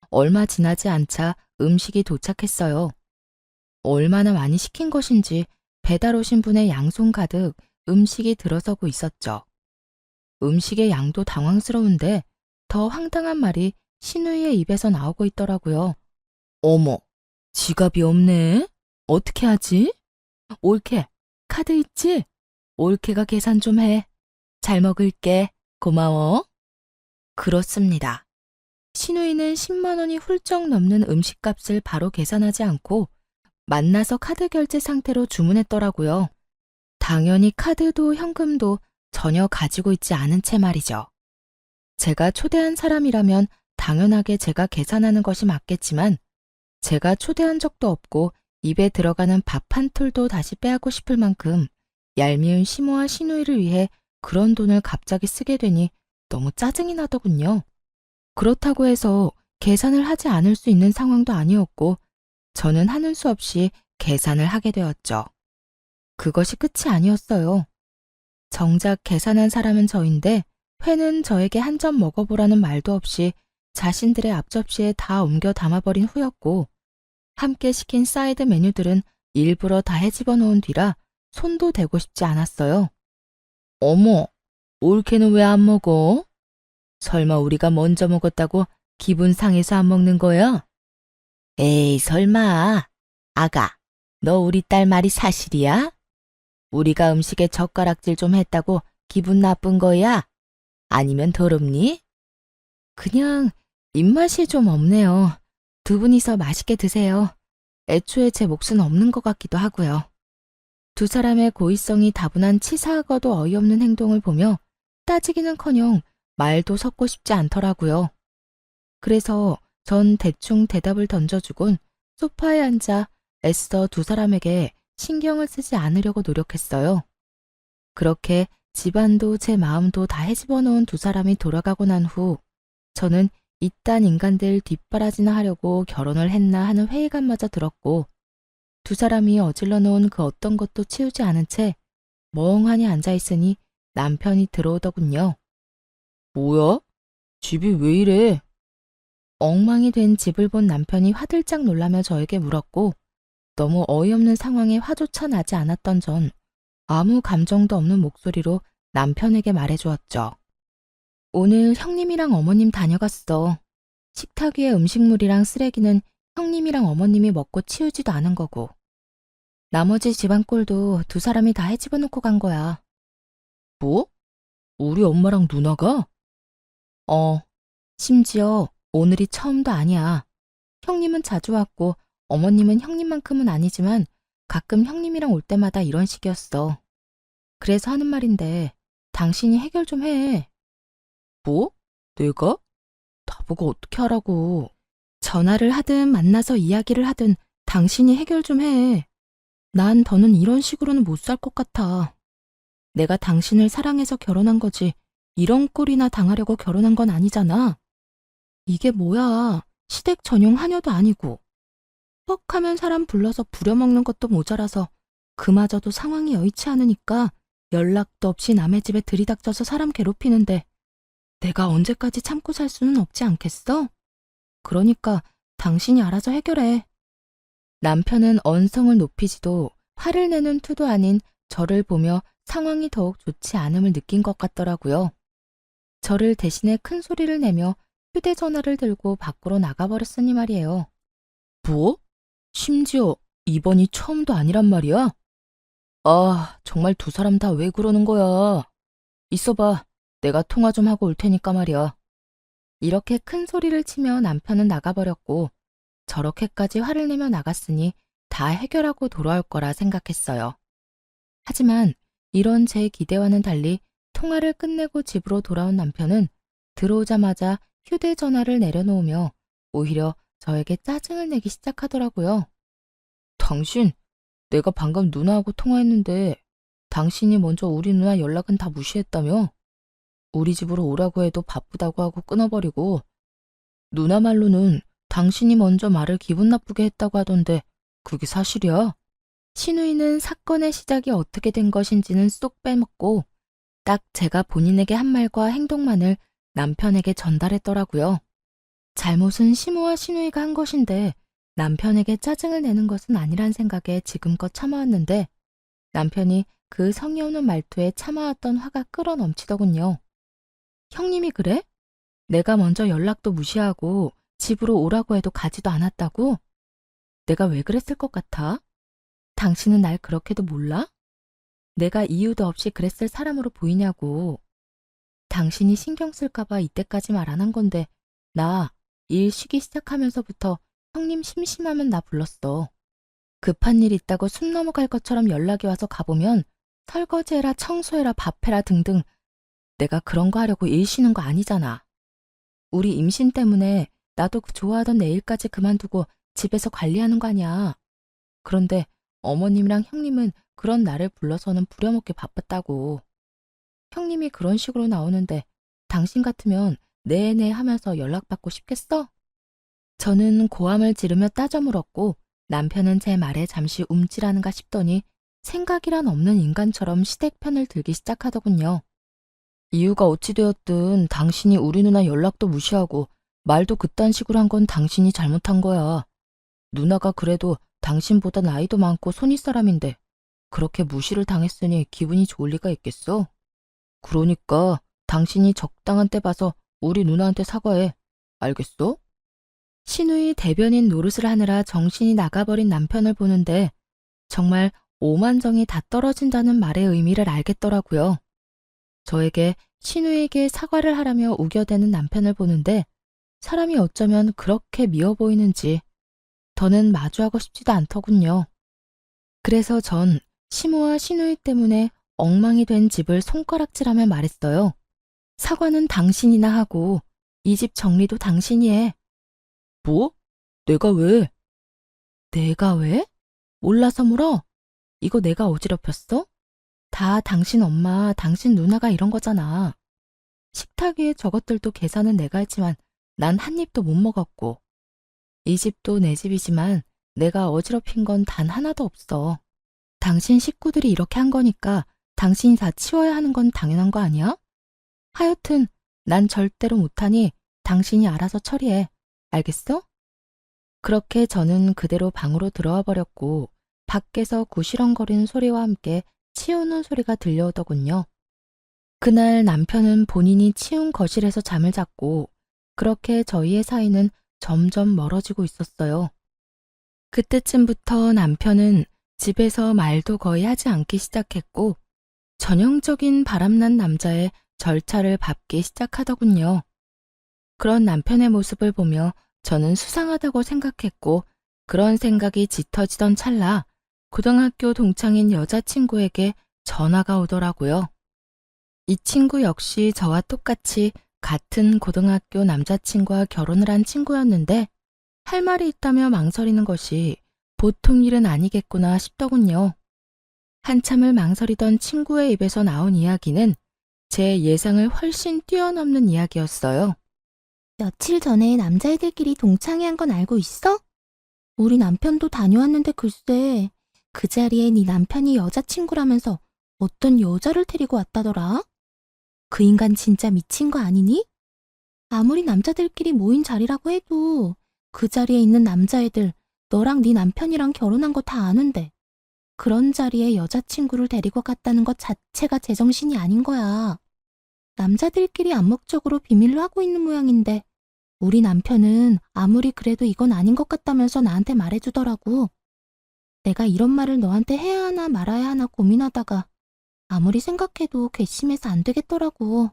얼마 지나지 않자 음식이 도착했어요. 얼마나 많이 시킨 것인지 배달 오신 분의 양손 가득 음식이 들어서고 있었죠. 음식의 양도 당황스러운데 더 황당한 말이 신우이의 입에서 나오고 있더라고요. 어머, 지갑이 없네? 어떻게 하지? 옳게, 카드 있지? 옳게가 계산 좀 해. 잘 먹을게. 고마워. 그렇습니다. 신우이는 10만 원이 훌쩍 넘는 음식값을 바로 계산하지 않고 만나서 카드 결제 상태로 주문했더라고요. 당연히 카드도 현금도 전혀 가지고 있지 않은 채 말이죠. 제가 초대한 사람이라면 당연하게 제가 계산하는 것이 맞겠지만 제가 초대한 적도 없고 입에 들어가는 밥 한 톨도 다시 빼앗고 싶을 만큼 얄미운 시모와 신우이를 위해 그런 돈을 갑자기 쓰게 되니 너무 짜증이 나더군요. 그렇다고 해서 계산을 하지 않을 수 있는 상황도 아니었고 저는 하는 수 없이 계산을 하게 되었죠. 그것이 끝이 아니었어요. 정작 계산한 사람은 저인데 회는 저에게 한 점 먹어보라는 말도 없이 자신들의 앞접시에 다 옮겨 담아버린 후였고, 함께 시킨 사이드 메뉴들은 일부러 다 헤집어 놓은 뒤라 손도 대고 싶지 않았어요. 어머, 올케는 왜 안 먹어? 설마 우리가 먼저 먹었다고 기분 상해서 안 먹는 거야? 에이, 설마. 아가, 너 우리 딸 말이 사실이야? 우리가 음식에 젓가락질 좀 했다고 기분 나쁜 거야? 아니면 더럽니? 그냥 입맛이 좀 없네요. 두 분이서 맛있게 드세요. 애초에 제 몫은 없는 것 같기도 하고요. 두 사람의 고의성이 다분한 치사하고도 어이없는 행동을 보며 따지기는커녕 말도 섞고 싶지 않더라고요. 그래서 전 대충 대답을 던져주곤 소파에 앉아 애써 두 사람에게 신경을 쓰지 않으려고 노력했어요. 그렇게 집안도 제 마음도 다 헤집어 놓은 두 사람이 돌아가고 난 후 저는 이딴 인간들 뒷바라지나 하려고 결혼을 했나 하는 회의감마저 들었고 두 사람이 어질러 놓은 그 어떤 것도 치우지 않은 채 멍하니 앉아있으니 남편이 들어오더군요. 뭐야? 집이 왜 이래? 엉망이 된 집을 본 남편이 화들짝 놀라며 저에게 물었고 너무 어이없는 상황에 화조차 나지 않았던 전 아무 감정도 없는 목소리로 남편에게 말해주었죠. 오늘 형님이랑 어머님 다녀갔어. 식탁 위에 음식물이랑 쓰레기는 형님이랑 어머님이 먹고 치우지도 않은 거고. 나머지 집안 꼴도 두 사람이 다 헤집어 놓고 간 거야. 뭐? 우리 엄마랑 누나가? 심지어 오늘이 처음도 아니야. 형님은 자주 왔고 어머님은 형님만큼은 아니지만 가끔 형님이랑 올 때마다 이런 식이었어. 그래서 하는 말인데 당신이 해결 좀 해. 뭐? 내가? 나보고 어떻게 하라고. 전화를 하든 만나서 이야기를 하든 당신이 해결 좀 해. 난 더는 이런 식으로는 못 살 것 같아. 내가 당신을 사랑해서 결혼한 거지 이런 꼴이나 당하려고 결혼한 건 아니잖아. 이게 뭐야. 시댁 전용 하녀도 아니고. 퍽 하면 사람 불러서 부려먹는 것도 모자라서 그마저도 상황이 여의치 않으니까 연락도 없이 남의 집에 들이닥쳐서 사람 괴롭히는데 내가 언제까지 참고 살 수는 없지 않겠어? 그러니까 당신이 알아서 해결해. 남편은 언성을 높이지도 화를 내는 투도 아닌 저를 보며 상황이 더욱 좋지 않음을 느낀 것 같더라고요. 저를 대신에 큰 소리를 내며 휴대전화를 들고 밖으로 나가버렸으니 말이에요. 뭐? 심지어 이번이 처음도 아니란 말이야? 아, 정말 두 사람 다 왜 그러는 거야? 있어봐. 내가 통화 좀 하고 올 테니까 말이야. 이렇게 큰 소리를 치며 남편은 나가버렸고 저렇게까지 화를 내며 나갔으니 다 해결하고 돌아올 거라 생각했어요. 하지만 이런 제 기대와는 달리 통화를 끝내고 집으로 돌아온 남편은 들어오자마자 휴대전화를 내려놓으며 오히려 저에게 짜증을 내기 시작하더라고요. 당신, 내가 방금 누나하고 통화했는데 당신이 먼저 우리 누나 연락은 다 무시했다며? 우리 집으로 오라고 해도 바쁘다고 하고 끊어버리고 누나 말로는 당신이 먼저 말을 기분 나쁘게 했다고 하던데 그게 사실이야? 신우이는 사건의 시작이 어떻게 된 것인지는 쏙 빼먹고 딱 제가 본인에게 한 말과 행동만을 남편에게 전달했더라고요. 잘못은 시모와 신우이가 한 것인데 남편에게 짜증을 내는 것은 아니란 생각에 지금껏 참아왔는데 남편이 그 성의 없는 말투에 참아왔던 화가 끌어넘치더군요. 형님이 그래? 내가 먼저 연락도 무시하고 집으로 오라고 해도 가지도 않았다고? 내가 왜 그랬을 것 같아? 당신은 날 그렇게도 몰라? 내가 이유도 없이 그랬을 사람으로 보이냐고. 당신이 신경 쓸까봐 이때까지 말 안 한 건데 나 일 쉬기 시작하면서부터 형님 심심하면 나 불렀어. 급한 일 있다고 숨 넘어갈 것처럼 연락이 와서 가보면 설거지해라 청소해라 밥해라 등등 내가 그런 거 하려고 일 쉬는 거 아니잖아. 우리 임신 때문에 나도 그 좋아하던 내 일까지 그만두고 집에서 관리하는 거 아니야. 그런데 어머님이랑 형님은 그런 나를 불러서는 부려먹기 바빴다고. 형님이 그런 식으로 나오는데 당신 같으면 네네 하면서 연락받고 싶겠어? 저는 고함을 지르며 따져 물었고 남편은 제 말에 잠시 움찔하는가 싶더니 생각이란 없는 인간처럼 시댁 편을 들기 시작하더군요. 이유가 어찌되었든 당신이 우리 누나 연락도 무시하고 말도 그딴 식으로 한 건 당신이 잘못한 거야. 누나가 그래도 당신보다 나이도 많고 손윗 사람인데 그렇게 무시를 당했으니 기분이 좋을 리가 있겠어? 그러니까 당신이 적당한 때 봐서 우리 누나한테 사과해. 알겠어? 신우이 대변인 노릇을 하느라 정신이 나가버린 남편을 보는데 정말 오만정이 다 떨어진다는 말의 의미를 알겠더라고요. 저에게 신우에게 사과를 하라며 우겨대는 남편을 보는데 사람이 어쩌면 그렇게 미워 보이는지 더는 마주하고 싶지도 않더군요. 그래서 전 시모와 신우이 때문에 엉망이 된 집을 손가락질하며 말했어요. 사과는 당신이나 하고 이 집 정리도 당신이 해. 뭐? 내가 왜? 내가 왜? 몰라서 물어? 이거 내가 어지럽혔어? 다 당신 엄마, 당신 누나가 이런 거잖아. 식탁 위에 저것들도 계산은 내가 했지만 난 한 입도 못 먹었고 이 집도 내 집이지만 내가 어지럽힌 건 단 하나도 없어. 당신 식구들이 이렇게 한 거니까 당신이 다 치워야 하는 건 당연한 거 아니야? 하여튼 난 절대로 못하니 당신이 알아서 처리해. 알겠어? 그렇게 저는 그대로 방으로 들어와 버렸고 밖에서 구시렁거리는 소리와 함께 치우는 소리가 들려오더군요. 그날 남편은 본인이 치운 거실에서 잠을 잤고 그렇게 저희의 사이는 점점 멀어지고 있었어요. 그때쯤부터 남편은 집에서 말도 거의 하지 않기 시작했고 전형적인 바람난 남자의 절차를 밟기 시작하더군요. 그런 남편의 모습을 보며 저는 수상하다고 생각했고 그런 생각이 짙어지던 찰나 고등학교 동창인 여자친구에게 전화가 오더라고요. 이 친구 역시 저와 똑같이 같은 고등학교 남자친구와 결혼을 한 친구였는데 할 말이 있다며 망설이는 것이 보통 일은 아니겠구나 싶더군요. 한참을 망설이던 친구의 입에서 나온 이야기는 제 예상을 훨씬 뛰어넘는 이야기였어요. 며칠 전에 남자애들끼리 동창회 한 건 알고 있어? 우리 남편도 다녀왔는데 글쎄, 그 자리에 네 남편이 여자친구라면서 어떤 여자를 데리고 왔다더라? 그 인간 진짜 미친 거 아니니? 아무리 남자들끼리 모인 자리라고 해도 그 자리에 있는 남자애들 너랑 네 남편이랑 결혼한 거 다 아는데 그런 자리에 여자친구를 데리고 갔다는 것 자체가 제정신이 아닌 거야. 남자들끼리 암묵적으로 비밀로 하고 있는 모양인데 우리 남편은 아무리 그래도 이건 아닌 것 같다면서 나한테 말해주더라고. 내가 이런 말을 너한테 해야 하나 말아야 하나 고민하다가 아무리 생각해도 괘씸해서 안 되겠더라고.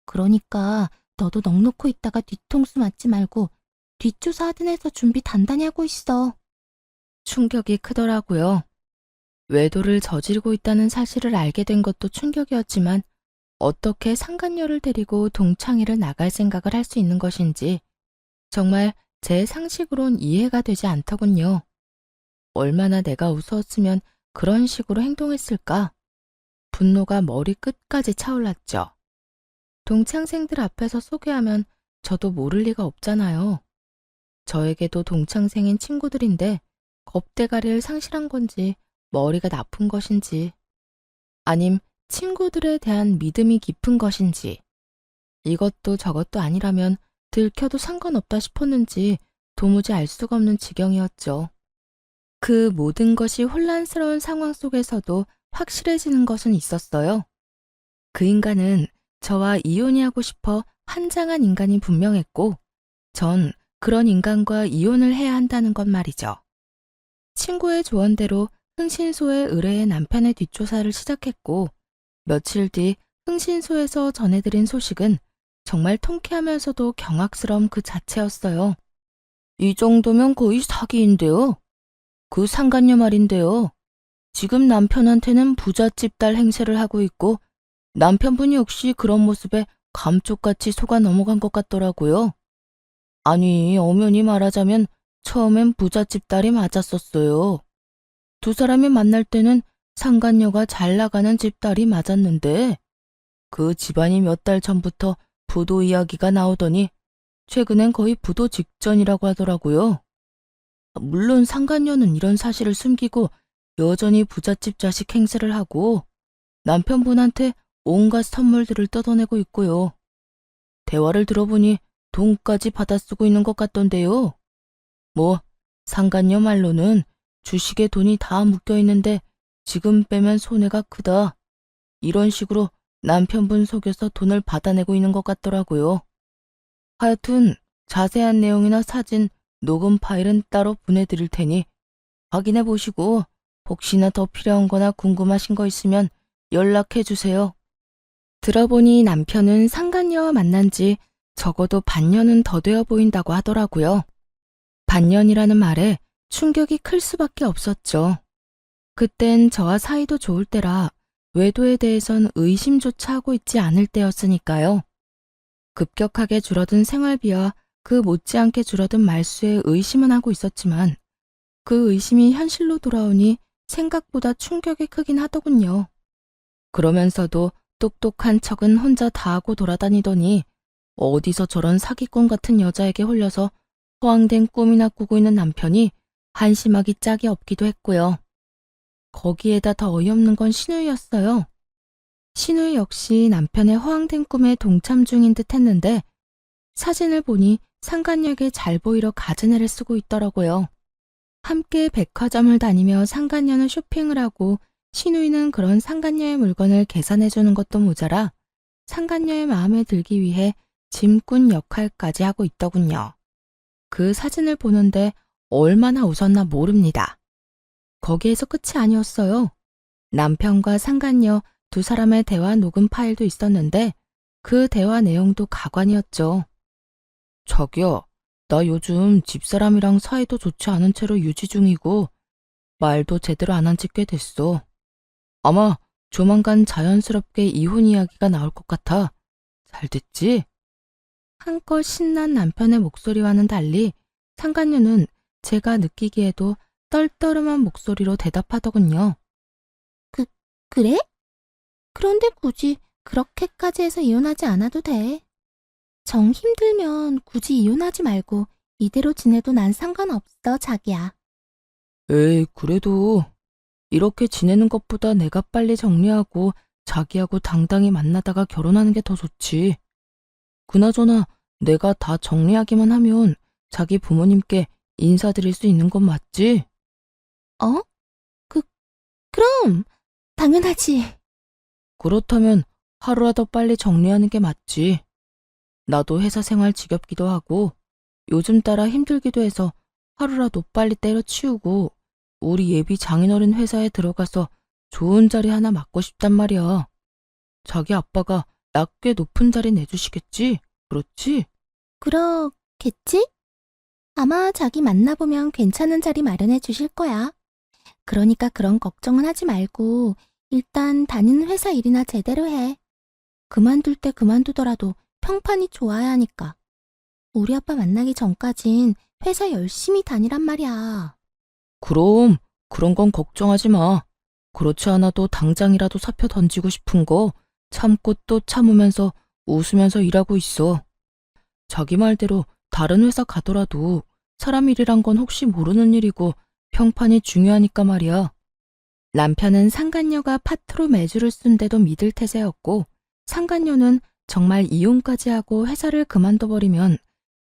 그러니까 너도 넋놓고 있다가 뒤통수 맞지 말고 뒷조사하든 해서 준비 단단히 하고 있어. 충격이 크더라고요. 외도를 저지르고 있다는 사실을 알게 된 것도 충격이었지만 어떻게 상간녀를 데리고 동창회를 나갈 생각을 할 수 있는 것인지 정말 제 상식으론 이해가 되지 않더군요. 얼마나 내가 우스웠으면 그런 식으로 행동했을까? 분노가 머리 끝까지 차올랐죠. 동창생들 앞에서 소개하면 저도 모를 리가 없잖아요. 저에게도 동창생인 친구들인데 겁대가리를 상실한 건지 머리가 나쁜 것인지 아님 친구들에 대한 믿음이 깊은 것인지 이것도 저것도 아니라면 들켜도 상관없다 싶었는지 도무지 알 수가 없는 지경이었죠. 그 모든 것이 혼란스러운 상황 속에서도 확실해지는 것은 있었어요. 그 인간은 저와 이혼이 하고 싶어 환장한 인간이 분명했고 전 그런 인간과 이혼을 해야 한다는 것 말이죠. 친구의 조언대로 흥신소에 의뢰해 남편의 뒷조사를 시작했고 며칠 뒤 흥신소에서 전해드린 소식은 정말 통쾌하면서도 경악스러움 그 자체였어요. 이 정도면 거의 사기인데요. 그 상간녀 말인데요. 지금 남편한테는 부잣집 딸 행세를 하고 있고 남편분이 역시 그런 모습에 감쪽같이 속아 넘어간 것 같더라고요. 아니, 엄연히 말하자면 처음엔 부잣집 딸이 맞았었어요. 두 사람이 만날 때는 상간녀가 잘 나가는 집딸이 맞았는데 그 집안이 몇 달 전부터 부도 이야기가 나오더니 최근엔 거의 부도 직전이라고 하더라고요. 물론 상간녀는 이런 사실을 숨기고 여전히 부잣집 자식 행세를 하고 남편분한테 온갖 선물들을 뜯어내고 있고요. 대화를 들어보니 돈까지 받아 쓰고 있는 것 같던데요. 뭐, 상간녀 말로는 주식에 돈이 다 묶여 있는데 지금 빼면 손해가 크다. 이런 식으로 남편분 속여서 돈을 받아내고 있는 것 같더라고요. 하여튼 자세한 내용이나 사진, 녹음 파일은 따로 보내드릴 테니 확인해 보시고 혹시나 더 필요한 거나 궁금하신 거 있으면 연락해 주세요. 들어보니 남편은 상간녀와 만난 지 적어도 반년은 더 되어 보인다고 하더라고요. 반년이라는 말에 충격이 클 수밖에 없었죠. 그땐 저와 사이도 좋을 때라 외도에 대해선 의심조차 하고 있지 않을 때였으니까요. 급격하게 줄어든 생활비와 그 못지않게 줄어든 말수에 의심은 하고 있었지만 그 의심이 현실로 돌아오니 생각보다 충격이 크긴 하더군요. 그러면서도 똑똑한 척은 혼자 다 하고 돌아다니더니 어디서 저런 사기꾼 같은 여자에게 홀려서 허황된 꿈이나 꾸고 있는 남편이 한심하기 짝이 없기도 했고요. 거기에다 더 어이없는 건 신우이였어요. 신우이 역시 남편의 허황된 꿈에 동참 중인 듯 했는데 사진을 보니 상간녀에게 잘 보이려 가진 애를 쓰고 있더라고요. 함께 백화점을 다니며 상간녀는 쇼핑을 하고 신우이는 그런 상간녀의 물건을 계산해주는 것도 모자라 상간녀의 마음에 들기 위해 짐꾼 역할까지 하고 있더군요. 그 사진을 보는데 얼마나 웃었나 모릅니다. 거기에서 끝이 아니었어요. 남편과 상간녀 두 사람의 대화 녹음 파일도 있었는데 그 대화 내용도 가관이었죠. 자기야, 나 요즘 집사람이랑 사이도 좋지 않은 채로 유지 중이고 말도 제대로 안 한 지 꽤 됐어. 아마 조만간 자연스럽게 이혼 이야기가 나올 것 같아. 잘 됐지? 한껏 신난 남편의 목소리와는 달리 상간녀는 제가 느끼기에도 떨떠름한 목소리로 대답하더군요. 그래? 그런데 굳이 그렇게까지 해서 이혼하지 않아도 돼. 정 힘들면 굳이 이혼하지 말고 이대로 지내도 난 상관없어, 자기야. 에이, 그래도 이렇게 지내는 것보다 내가 빨리 정리하고 자기하고 당당히 만나다가 결혼하는 게 더 좋지. 그나저나 내가 다 정리하기만 하면 자기 부모님께 인사드릴 수 있는 건 맞지? 어? 그럼 당연하지. 그렇다면 하루라도 빨리 정리하는 게 맞지. 나도 회사 생활 지겹기도 하고 요즘 따라 힘들기도 해서 하루라도 빨리 때려치우고 우리 예비 장인어른 회사에 들어가서 좋은 자리 하나 맡고 싶단 말이야. 자기 아빠가 나 꽤 높은 자리 내주시겠지? 그렇지? 그렇겠지? 아마 자기 만나보면 괜찮은 자리 마련해 주실 거야. 그러니까 그런 걱정은 하지 말고 일단 다니는 회사 일이나 제대로 해. 그만둘 때 그만두더라도 평판이 좋아야 하니까. 우리 아빠 만나기 전까진 회사 열심히 다니란 말이야. 그럼 그런 건 걱정하지 마. 그렇지 않아도 당장이라도 사표 던지고 싶은 거 참고 또 참으면서 웃으면서 일하고 있어. 자기 말대로 다른 회사 가더라도 사람 일이란 건 혹시 모르는 일이고 평판이 중요하니까 말이야. 남편은 상간녀가 파트로 매주를 쓴데도 믿을 태세였고 상간녀는 정말 이혼까지 하고 회사를 그만둬버리면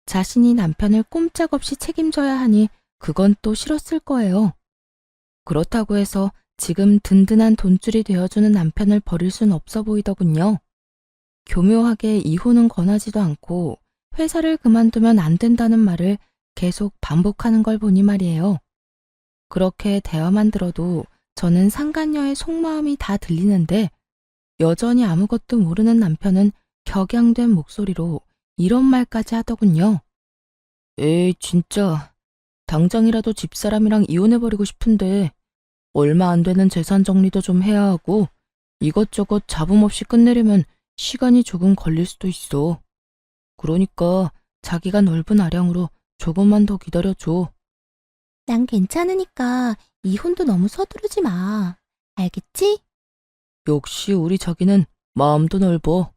자신이 남편을 꼼짝없이 책임져야 하니 그건 또 싫었을 거예요. 그렇다고 해서 지금 든든한 돈줄이 되어주는 남편을 버릴 순 없어 보이더군요. 교묘하게 이혼은 권하지도 않고 회사를 그만두면 안 된다는 말을 계속 반복하는 걸 보니 말이에요. 그렇게 대화만 들어도 저는 상간녀의 속마음이 다 들리는데 여전히 아무것도 모르는 남편은 격양된 목소리로 이런 말까지 하더군요. 에이, 진짜 당장이라도 집사람이랑 이혼해버리고 싶은데 얼마 안 되는 재산 정리도 좀 해야 하고 이것저것 잡음 없이 끝내려면 시간이 조금 걸릴 수도 있어. 그러니까 자기가 넓은 아량으로 조금만 더 기다려줘. 난 괜찮으니까 이혼도 너무 서두르지 마. 알겠지? 역시 우리 자기는 마음도 넓어.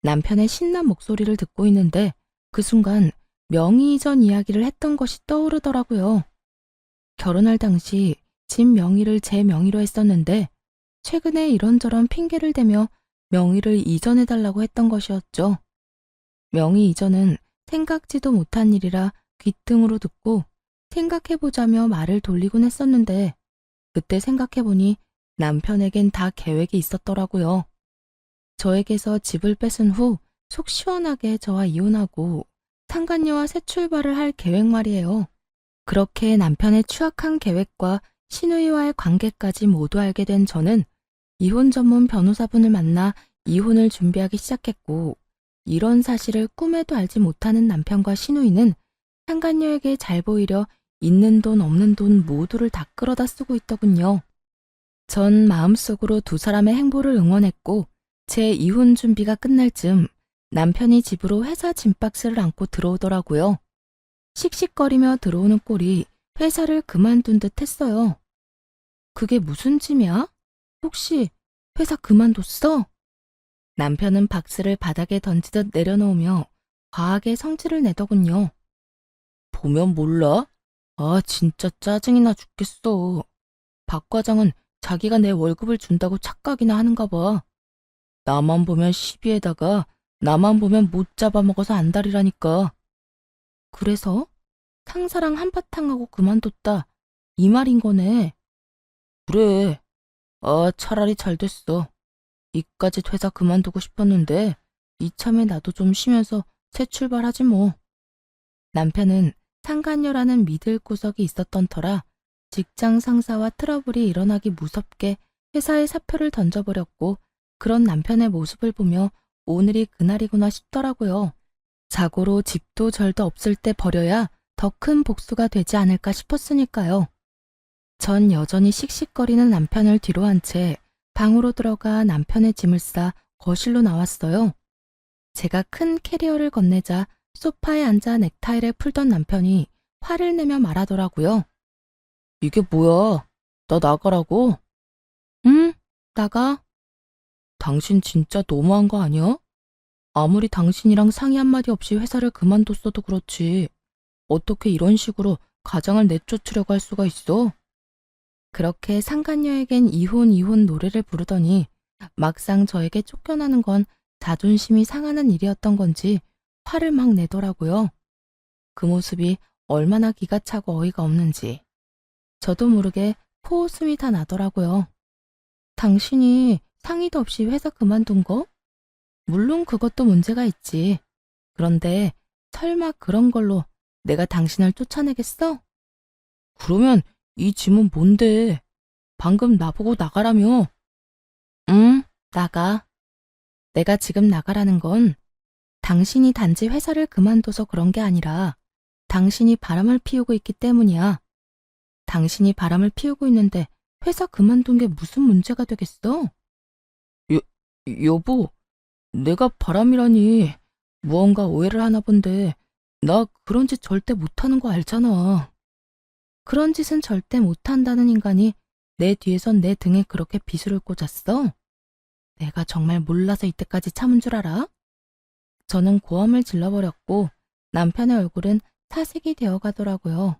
남편의 신난 목소리를 듣고 있는데 그 순간 명의 이전 이야기를 했던 것이 떠오르더라고요. 결혼할 당시 집 명의를 제 명의로 했었는데 최근에 이런저런 핑계를 대며 명의를 이전해달라고 했던 것이었죠. 명의 이전은 생각지도 못한 일이라 귀등으로 듣고 생각해보자며 말을 돌리곤 했었는데 그때 생각해보니 남편에겐 다 계획이 있었더라고요. 저에게서 집을 뺏은 후 속 시원하게 저와 이혼하고 상간녀와 새 출발을 할 계획 말이에요. 그렇게 남편의 추악한 계획과 신우이와의 관계까지 모두 알게 된 저는 이혼 전문 변호사분을 만나 이혼을 준비하기 시작했고 이런 사실을 꿈에도 알지 못하는 남편과 신우이는 상간녀에게 잘 보이려 있는 돈 없는 돈 모두를 다 끌어다 쓰고 있더군요. 전 마음속으로 두 사람의 행보를 응원했고 제 이혼 준비가 끝날 즈음 남편이 집으로 회사 짐박스를 안고 들어오더라고요. 씩씩거리며 들어오는 꼴이 회사를 그만둔 듯 했어요. 그게 무슨 짐이야? 혹시 회사 그만뒀어? 남편은 박스를 바닥에 던지듯 내려놓으며 과하게 성질을 내더군요. 보면 몰라? 아, 진짜 짜증이 나 죽겠어. 박 과장은 자기가 내 월급을 준다고 착각이나 하는가 봐. 나만 보면 시비에다가 나만 보면 못 잡아먹어서 안달이라니까. 그래서 상사랑 한바탕하고 그만뒀다. 이 말인 거네. 그래. 아, 차라리 잘 됐어. 이까짓 회사 그만두고 싶었는데 이참에 나도 좀 쉬면서 새 출발하지 뭐. 남편은 상간녀라는 믿을 구석이 있었던 터라 직장 상사와 트러블이 일어나기 무섭게 회사에 사표를 던져버렸고 그런 남편의 모습을 보며 오늘이 그날이구나 싶더라고요. 자고로 집도 절도 없을 때 버려야 더 큰 복수가 되지 않을까 싶었으니까요. 전 여전히 씩씩거리는 남편을 뒤로 한 채 방으로 들어가 남편의 짐을 싸 거실로 나왔어요. 제가 큰 캐리어를 건네자 소파에 앉아 넥타이를 풀던 남편이 화를 내며 말하더라고요. 이게 뭐야? 나 나가라고? 응, 나가. 당신 진짜 너무한 거 아니야? 아무리 당신이랑 상의 한마디 없이 회사를 그만뒀어도 그렇지. 어떻게 이런 식으로 가장을 내쫓으려고 할 수가 있어? 그렇게 상간녀에겐 이혼 노래를 부르더니 막상 저에게 쫓겨나는 건 자존심이 상하는 일이었던 건지 화를 막 내더라고요. 그 모습이 얼마나 기가 차고 어이가 없는지. 저도 모르게 코웃음이 다 나더라고요. 당신이 상의도 없이 회사 그만둔 거? 물론 그것도 문제가 있지. 그런데 설마 그런 걸로 내가 당신을 쫓아내겠어? 그러면 이 짐은 뭔데? 방금 나보고 나가라며. 응, 나가. 내가 지금 나가라는 건 당신이 단지 회사를 그만둬서 그런 게 아니라 당신이 바람을 피우고 있기 때문이야. 당신이 바람을 피우고 있는데 회사 그만둔 게 무슨 문제가 되겠어? 여보, 내가 바람이라니 무언가 오해를 하나 본데 나 그런 짓 절대 못하는 거 알잖아. 그런 짓은 절대 못한다는 인간이 내 뒤에선 내 등에 그렇게 비수를 꽂았어? 내가 정말 몰라서 이때까지 참은 줄 알아? 저는 고함을 질러버렸고 남편의 얼굴은 사색이 되어가더라고요.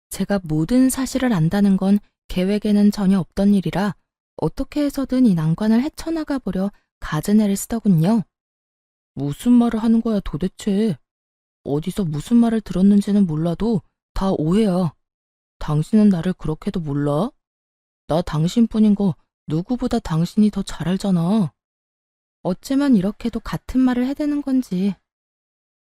제가 모든 사실을 안다는 건 계획에는 전혀 없던 일이라 어떻게 해서든 이 난관을 헤쳐나가 보려 가즈애를 쓰더군요. 무슨 말을 하는 거야 도대체. 어디서 무슨 말을 들었는지는 몰라도 다 오해야. 당신은 나를 그렇게도 몰라? 나 당신뿐인 거 누구보다 당신이 더 잘 알잖아. 어쩌면 이렇게도 같은 말을 해대는 건지.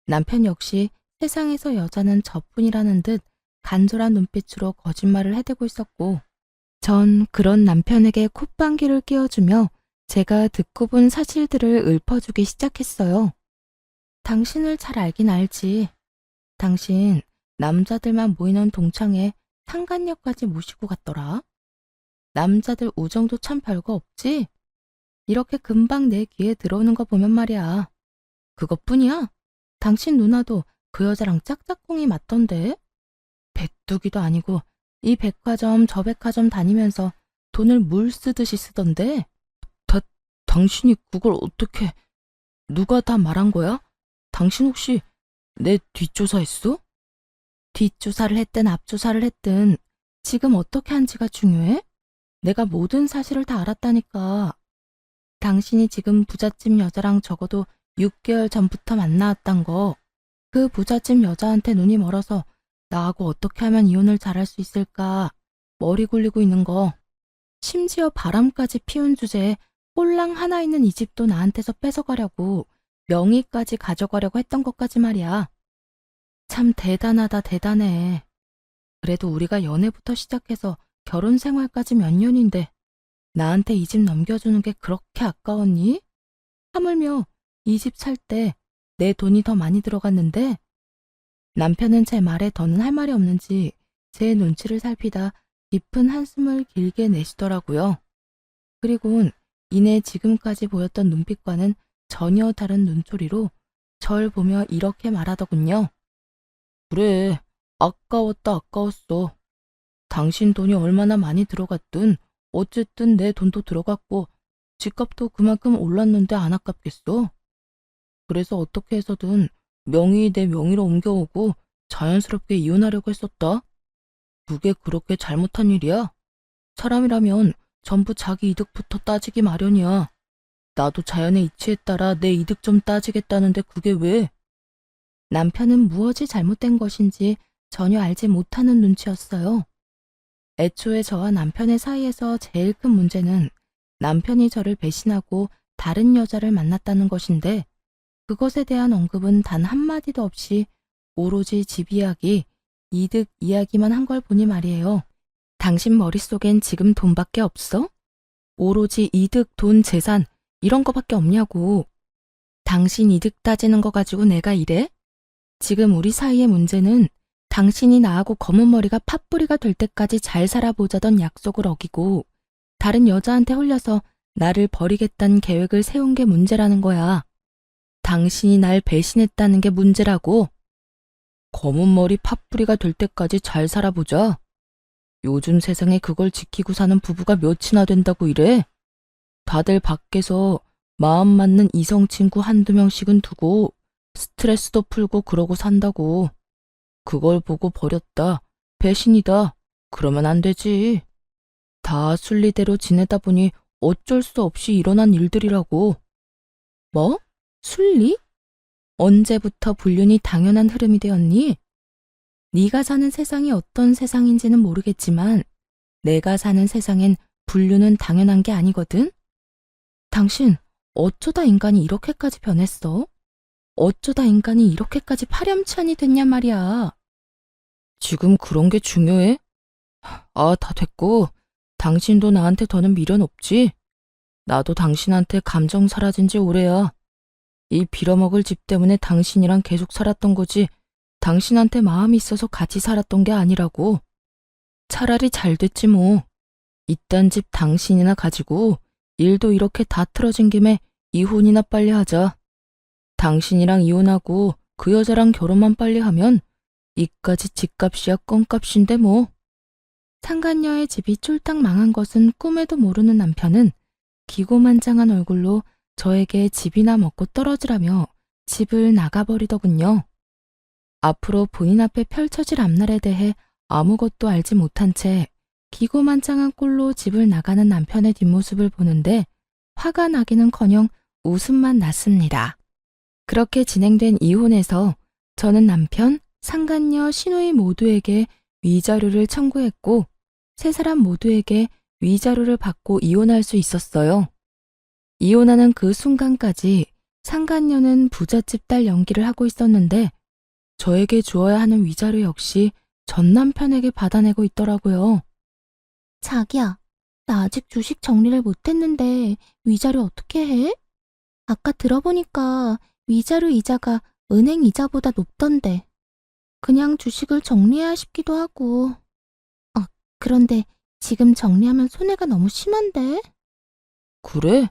남편 역시 세상에서 여자는 저뿐이라는 듯 간절한 눈빛으로 거짓말을 해대고 있었고 전 그런 남편에게 콧방귀를 뀌어주며 제가 듣고 본 사실들을 읊어주기 시작했어요. 당신을 잘 알긴 알지. 당신 남자들만 모이는 동창회 상간녀까지 모시고 갔더라. 남자들 우정도 참 별거 없지? 이렇게 금방 내 귀에 들어오는 거 보면 말이야. 그것뿐이야? 당신 누나도 그 여자랑 짝짝꿍이 맞던데? 백두기도 아니고 이 백화점 저 백화점 다니면서 돈을 물 쓰듯이 쓰던데? 당신이 그걸 어떻게... 누가 다 말한 거야? 당신 혹시 내 뒷조사했어? 뒷조사를 했든 앞조사를 했든 지금 어떻게 한지가 중요해? 내가 모든 사실을 다 알았다니까. 당신이 지금 부잣집 여자랑 적어도 6개월 전부터 만나왔단 거. 그 부잣집 여자한테 눈이 멀어서 나하고 어떻게 하면 이혼을 잘할 수 있을까 머리 굴리고 있는 거. 심지어 바람까지 피운 주제에 꼴랑 하나 있는 이 집도 나한테서 뺏어가려고 명의까지 가져가려고 했던 것까지 말이야. 참 대단하다 대단해. 그래도 우리가 연애부터 시작해서 결혼 생활까지 몇 년인데 나한테 이 집 넘겨주는 게 그렇게 아까웠니? 하물며 이 집 살 때 내 돈이 더 많이 들어갔는데 남편은 제 말에 더는 할 말이 없는지 제 눈치를 살피다 깊은 한숨을 길게 내쉬더라고요. 그리곤 이내 지금까지 보였던 눈빛과는 전혀 다른 눈초리로 절 보며 이렇게 말하더군요. 그래, 아까웠다 아까웠어. 당신 돈이 얼마나 많이 들어갔든 어쨌든 내 돈도 들어갔고 집값도 그만큼 올랐는데 안 아깝겠어? 그래서 어떻게 해서든 명의 내 명의로 옮겨오고 자연스럽게 이혼하려고 했었다. 그게 그렇게 잘못한 일이야? 사람이라면 전부 자기 이득부터 따지기 마련이야. 나도 자연의 이치에 따라 내 이득 좀 따지겠다는데 그게 왜? 남편은 무엇이 잘못된 것인지 전혀 알지 못하는 눈치였어요. 애초에 저와 남편의 사이에서 제일 큰 문제는 남편이 저를 배신하고 다른 여자를 만났다는 것인데 그것에 대한 언급은 단 한마디도 없이 오로지 집 이야기, 이득 이야기만 한 걸 보니 말이에요. 당신 머릿속엔 지금 돈밖에 없어? 오로지 이득, 돈, 재산 이런 거밖에 없냐고. 당신 이득 따지는 거 가지고 내가 이래? 지금 우리 사이의 문제는 당신이 나하고 검은 머리가 팥뿌리가 될 때까지 잘 살아보자던 약속을 어기고 다른 여자한테 홀려서 나를 버리겠다는 계획을 세운 게 문제라는 거야. 당신이 날 배신했다는 게 문제라고. 검은 머리 팥뿌리가 될 때까지 잘 살아보자. 요즘 세상에 그걸 지키고 사는 부부가 몇이나 된다고 이래? 다들 밖에서 마음 맞는 이성 친구 한두 명씩은 두고 스트레스도 풀고 그러고 산다고. 그걸 보고 버렸다. 배신이다. 그러면 안 되지. 다 순리대로 지내다 보니 어쩔 수 없이 일어난 일들이라고. 뭐? 순리? 언제부터 불륜이 당연한 흐름이 되었니? 네가 사는 세상이 어떤 세상인지는 모르겠지만 내가 사는 세상엔 불륜은 당연한 게 아니거든? 당신 어쩌다 인간이 이렇게까지 변했어? 어쩌다 인간이 이렇게까지 파렴치한이 됐냔 말이야. 지금 그런 게 중요해? 아, 다 됐고 당신도 나한테 더는 미련 없지? 나도 당신한테 감정 사라진 지 오래야. 이 빌어먹을 집 때문에 당신이랑 계속 살았던 거지 당신한테 마음이 있어서 같이 살았던 게 아니라고. 차라리 잘 됐지 뭐. 이딴 집 당신이나 가지고 일도 이렇게 다 틀어진 김에 이혼이나 빨리 하자. 당신이랑 이혼하고 그 여자랑 결혼만 빨리 하면 이까지 집값이야 껌값인데 뭐. 상간녀의 집이 쫄딱 망한 것은 꿈에도 모르는 남편은 기고만장한 얼굴로 저에게 집이나 먹고 떨어지라며 집을 나가버리더군요. 앞으로 본인 앞에 펼쳐질 앞날에 대해 아무것도 알지 못한 채 기고만장한 꼴로 집을 나가는 남편의 뒷모습을 보는데 화가 나기는커녕 웃음만 났습니다. 그렇게 진행된 이혼에서 저는 남편, 상간녀, 시누이 모두에게 위자료를 청구했고 세 사람 모두에게 위자료를 받고 이혼할 수 있었어요. 이혼하는 그 순간까지 상간녀는 부잣집 딸 연기를 하고 있었는데 저에게 주어야 하는 위자료 역시 전 남편에게 받아내고 있더라고요. 자기야, 나 아직 주식 정리를 못했는데 위자료 어떻게 해? 아까 들어보니까 위자료 이자가 은행 이자보다 높던데. 그냥 주식을 정리해야 싶기도 하고. 그런데 지금 정리하면 손해가 너무 심한데? 그래?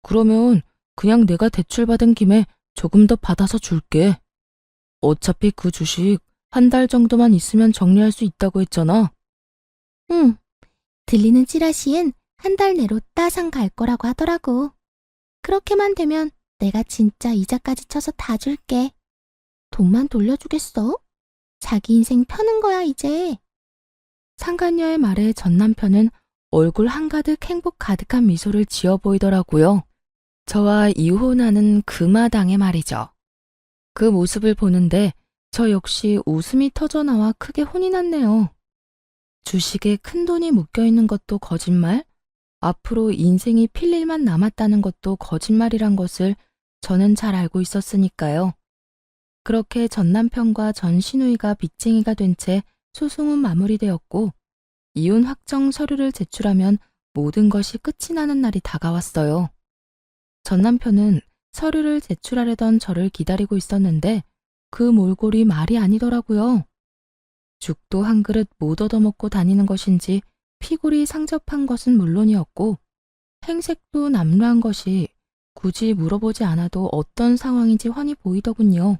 그러면 그냥 내가 대출받은 김에 조금 더 받아서 줄게. 어차피 그 주식 한 달 정도만 있으면 정리할 수 있다고 했잖아. 응. 들리는 찌라시엔 한 달 내로 따상 갈 거라고 하더라고. 그렇게만 되면 내가 진짜 이자까지 쳐서 다 줄게. 돈만 돌려주겠어? 자기 인생 펴는 거야, 이제. 상간녀의 말에 전 남편은 얼굴 한가득 행복 가득한 미소를 지어 보이더라고요. 저와 이혼하는 그 마당에 말이죠. 그 모습을 보는데 저 역시 웃음이 터져나와 크게 혼이 났네요. 주식에 큰돈이 묶여있는 것도 거짓말, 앞으로 인생이 필 일만 남았다는 것도 거짓말이란 것을 저는 잘 알고 있었으니까요. 그렇게 전 남편과 전 시누이가 빚쟁이가 된 채 소송은 마무리되었고, 이혼 확정 서류를 제출하면 모든 것이 끝이 나는 날이 다가왔어요. 전 남편은 서류를 제출하려던 저를 기다리고 있었는데 그 몰골이 말이 아니더라고요. 죽도 한 그릇 못 얻어먹고 다니는 것인지 피골이 상접한 것은 물론이었고 행색도 남루한 것이 굳이 물어보지 않아도 어떤 상황인지 훤히 보이더군요.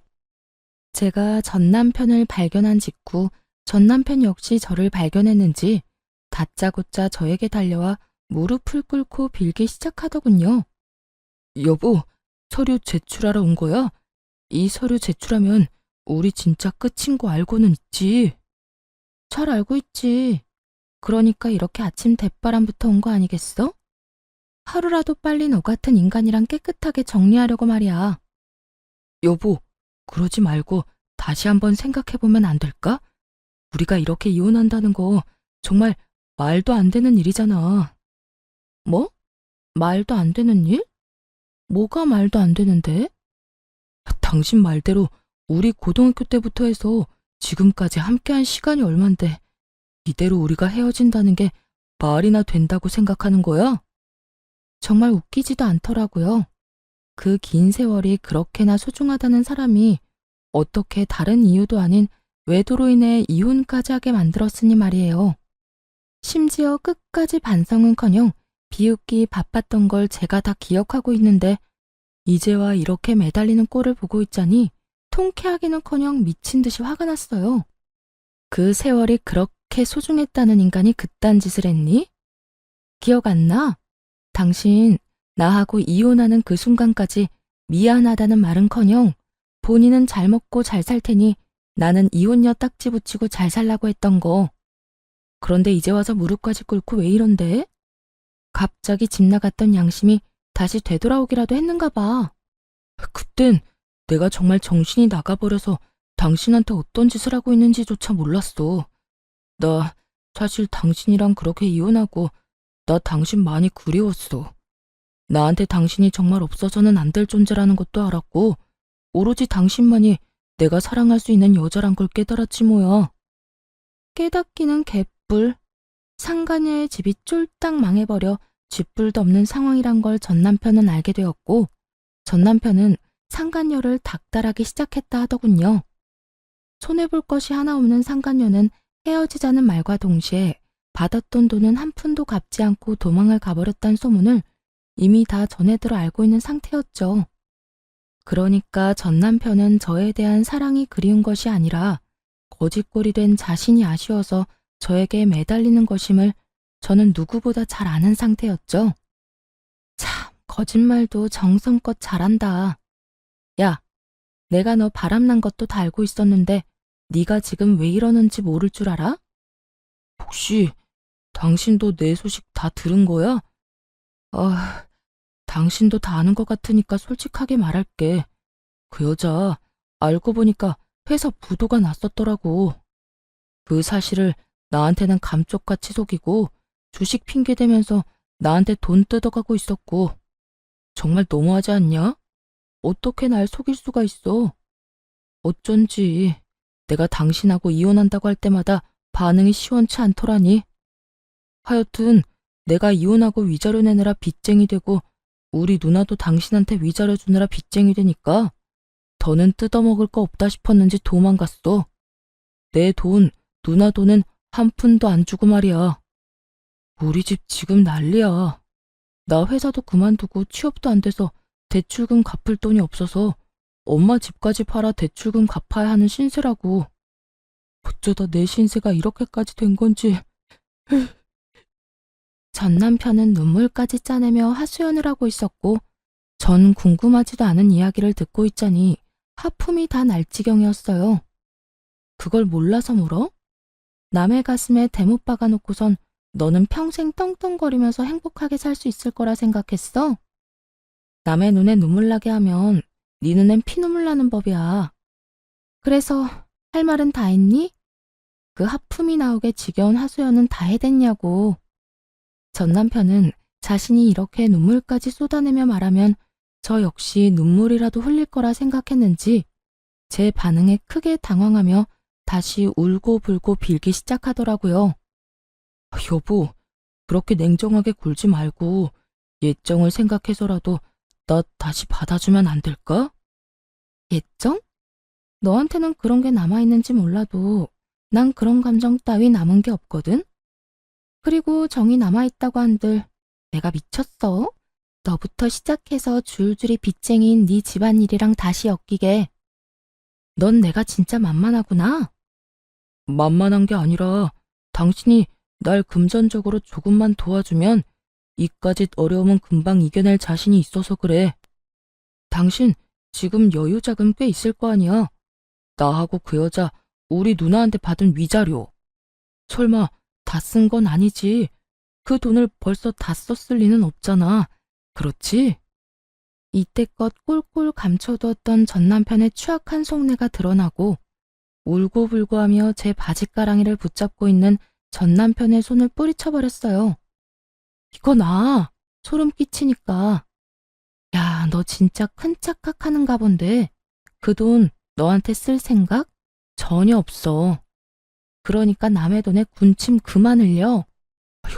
제가 전 남편을 발견한 직후 전 남편 역시 저를 발견했는지 다짜고짜 저에게 달려와 무릎을 꿇고 빌기 시작하더군요. 여보, 서류 제출하러 온 거야? 이 서류 제출하면 우리 진짜 끝인 거 알고는 있지. 잘 알고 있지. 그러니까 이렇게 아침 대바람부터 온 거 아니겠어? 하루라도 빨리 너 같은 인간이랑 깨끗하게 정리하려고 말이야. 여보, 그러지 말고 다시 한번 생각해보면 안 될까? 우리가 이렇게 이혼한다는 거 정말 말도 안 되는 일이잖아. 뭐? 말도 안 되는 일? 뭐가 말도 안 되는데? 당신 말대로 우리 고등학교 때부터 해서 지금까지 함께한 시간이 얼만데 이대로 우리가 헤어진다는 게 말이나 된다고 생각하는 거야? 정말 웃기지도 않더라고요. 그 긴 세월이 그렇게나 소중하다는 사람이 어떻게 다른 이유도 아닌 외도로 인해 이혼까지 하게 만들었으니 말이에요. 심지어 끝까지 반성은커녕 비웃기 바빴던 걸 제가 다 기억하고 있는데 이제와 이렇게 매달리는 꼴을 보고 있자니 통쾌하기는커녕 미친 듯이 화가 났어요. 그 세월이 그렇게 소중했다는 인간이 그딴 짓을 했니? 기억 안 나? 당신 나하고 이혼하는 그 순간까지 미안하다는 말은커녕 본인은 잘 먹고 잘 살 테니 나는 이혼녀 딱지 붙이고 잘 살라고 했던 거. 그런데 이제 와서 무릎까지 꿇고 왜 이런데? 갑자기 집 나갔던 양심이 다시 되돌아오기라도 했는가 봐. 그땐 내가 정말 정신이 나가버려서 당신한테 어떤 짓을 하고 있는지조차 몰랐어. 나 사실 당신이랑 그렇게 이혼하고 나 당신 많이 그리웠어. 나한테 당신이 정말 없어서는 안 될 존재라는 것도 알았고 오로지 당신만이 내가 사랑할 수 있는 여자란 걸 깨달았지 뭐야. 깨닫기는 개뿔. 상간녀의 집이 쫄딱 망해버려 쥐뿔도 없는 상황이란 걸 전 남편은 알게 되었고 전 남편은 상간녀를 닥달하기 시작했다 하더군요. 손해볼 것이 하나 없는 상간녀는 헤어지자는 말과 동시에 받았던 돈은 한 푼도 갚지 않고 도망을 가버렸다는 소문을 이미 다 전해들어 알고 있는 상태였죠. 그러니까 전 남편은 저에 대한 사랑이 그리운 것이 아니라 거짓골이 된 자신이 아쉬워서 저에게 매달리는 것임을 저는 누구보다 잘 아는 상태였죠. 참, 거짓말도 정성껏 잘한다. 야, 내가 너 바람난 것도 다 알고 있었는데 네가 지금 왜 이러는지 모를 줄 알아? 혹시 당신도 내 소식 다 들은 거야? 아, 당신도 다 아는 것 같으니까 솔직하게 말할게. 그 여자 알고 보니까 회사 부도가 났었더라고. 그 사실을 나한테는 감쪽같이 속이고 주식 핑계대면서 나한테 돈 뜯어가고 있었고 정말 너무하지 않냐? 어떻게 날 속일 수가 있어? 어쩐지 내가 당신하고 이혼한다고 할 때마다 반응이 시원치 않더라니. 하여튼 내가 이혼하고 위자료 내느라 빚쟁이 되고 우리 누나도 당신한테 위자료 주느라 빚쟁이 되니까 더는 뜯어먹을 거 없다 싶었는지 도망갔어. 내 돈, 누나 돈은 한 푼도 안 주고 말이야. 우리 집 지금 난리야. 나 회사도 그만두고 취업도 안 돼서 대출금 갚을 돈이 없어서 엄마 집까지 팔아 대출금 갚아야 하는 신세라고. 어쩌다 내 신세가 이렇게까지 된 건지. 전 남편은 눈물까지 짜내며 하소연을 하고 있었고 전 궁금하지도 않은 이야기를 듣고 있자니 하품이 다 날 지경이었어요. 그걸 몰라서 물어? 남의 가슴에 대못 박아놓고선 너는 평생 떵떵거리면서 행복하게 살 수 있을 거라 생각했어? 남의 눈에 눈물 나게 하면 네 눈엔 피눈물 나는 법이야. 그래서 할 말은 다 했니? 그 하품이 나오게 지겨운 하소연은 다 해댔냐고. 전 남편은 자신이 이렇게 눈물까지 쏟아내며 말하면 저 역시 눈물이라도 흘릴 거라 생각했는지 제 반응에 크게 당황하며 다시 울고불고 빌기 시작하더라고요. 여보, 그렇게 냉정하게 굴지 말고 예정을 생각해서라도 나 다시 받아주면 안 될까? 예정? 너한테는 그런 게 남아있는지 몰라도 난 그런 감정 따위 남은 게 없거든? 그리고 정이 남아있다고 한들 내가 미쳤어? 너부터 시작해서 줄줄이 빚쟁이인 네 집안일이랑 다시 엮이게. 넌 내가 진짜 만만하구나. 만만한 게 아니라 당신이 날 금전적으로 조금만 도와주면 이까짓 어려움은 금방 이겨낼 자신이 있어서 그래. 당신 지금 여유 자금 꽤 있을 거 아니야. 나하고 그 여자 우리 누나한테 받은 위자료. 설마 다 쓴 건 아니지. 그 돈을 벌써 다 썼을 리는 없잖아. 그렇지? 이때껏 꼴꼴 감춰두었던 전 남편의 추악한 속내가 드러나고 울고불고하며 제 바지가랑이를 붙잡고 있는 전 남편의 손을 뿌리쳐버렸어요. 이거 나 소름 끼치니까. 야, 너 진짜 큰 착각하는가 본데 그 돈 너한테 쓸 생각 전혀 없어. 그러니까 남의 돈에 군침 그만 흘려.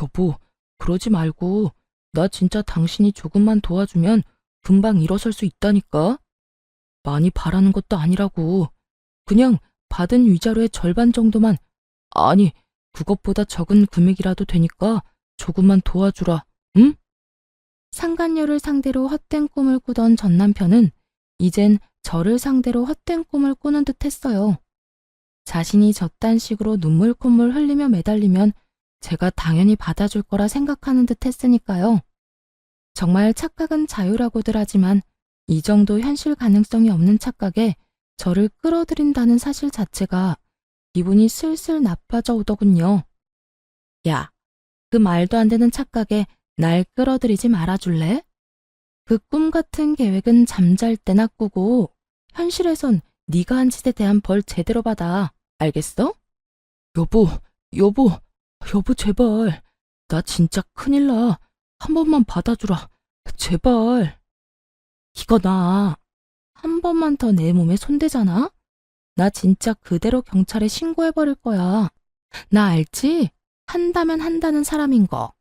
여보, 그러지 말고 나 진짜 당신이 조금만 도와주면 금방 일어설 수 있다니까. 많이 바라는 것도 아니라고. 그냥 받은 위자료의 절반 정도만, 아니 그것보다 적은 금액이라도 되니까 조금만 도와주라. 응? 상간녀를 상대로 헛된 꿈을 꾸던 전 남편은 이젠 저를 상대로 헛된 꿈을 꾸는 듯 했어요. 자신이 저딴 식으로 눈물 콧물 흘리며 매달리면 제가 당연히 받아줄 거라 생각하는 듯 했으니까요. 정말 착각은 자유라고들 하지만 이 정도 현실 가능성이 없는 착각에 저를 끌어들인다는 사실 자체가 기분이 슬슬 나빠져 오더군요. 야, 그 말도 안 되는 착각에 날 끌어들이지 말아줄래? 그 꿈 같은 계획은 잠잘 때나 꾸고 현실에선 네가 한 짓에 대한 벌 제대로 받아. 알겠어? 여보, 여보, 여보 제발. 나 진짜 큰일 나. 한 번만 받아주라. 제발. 이거 나 한 번만 더 내 몸에 손대잖아? 나 진짜 그대로 경찰에 신고해버릴 거야. 나 알지? 한다면 한다는 사람인 거.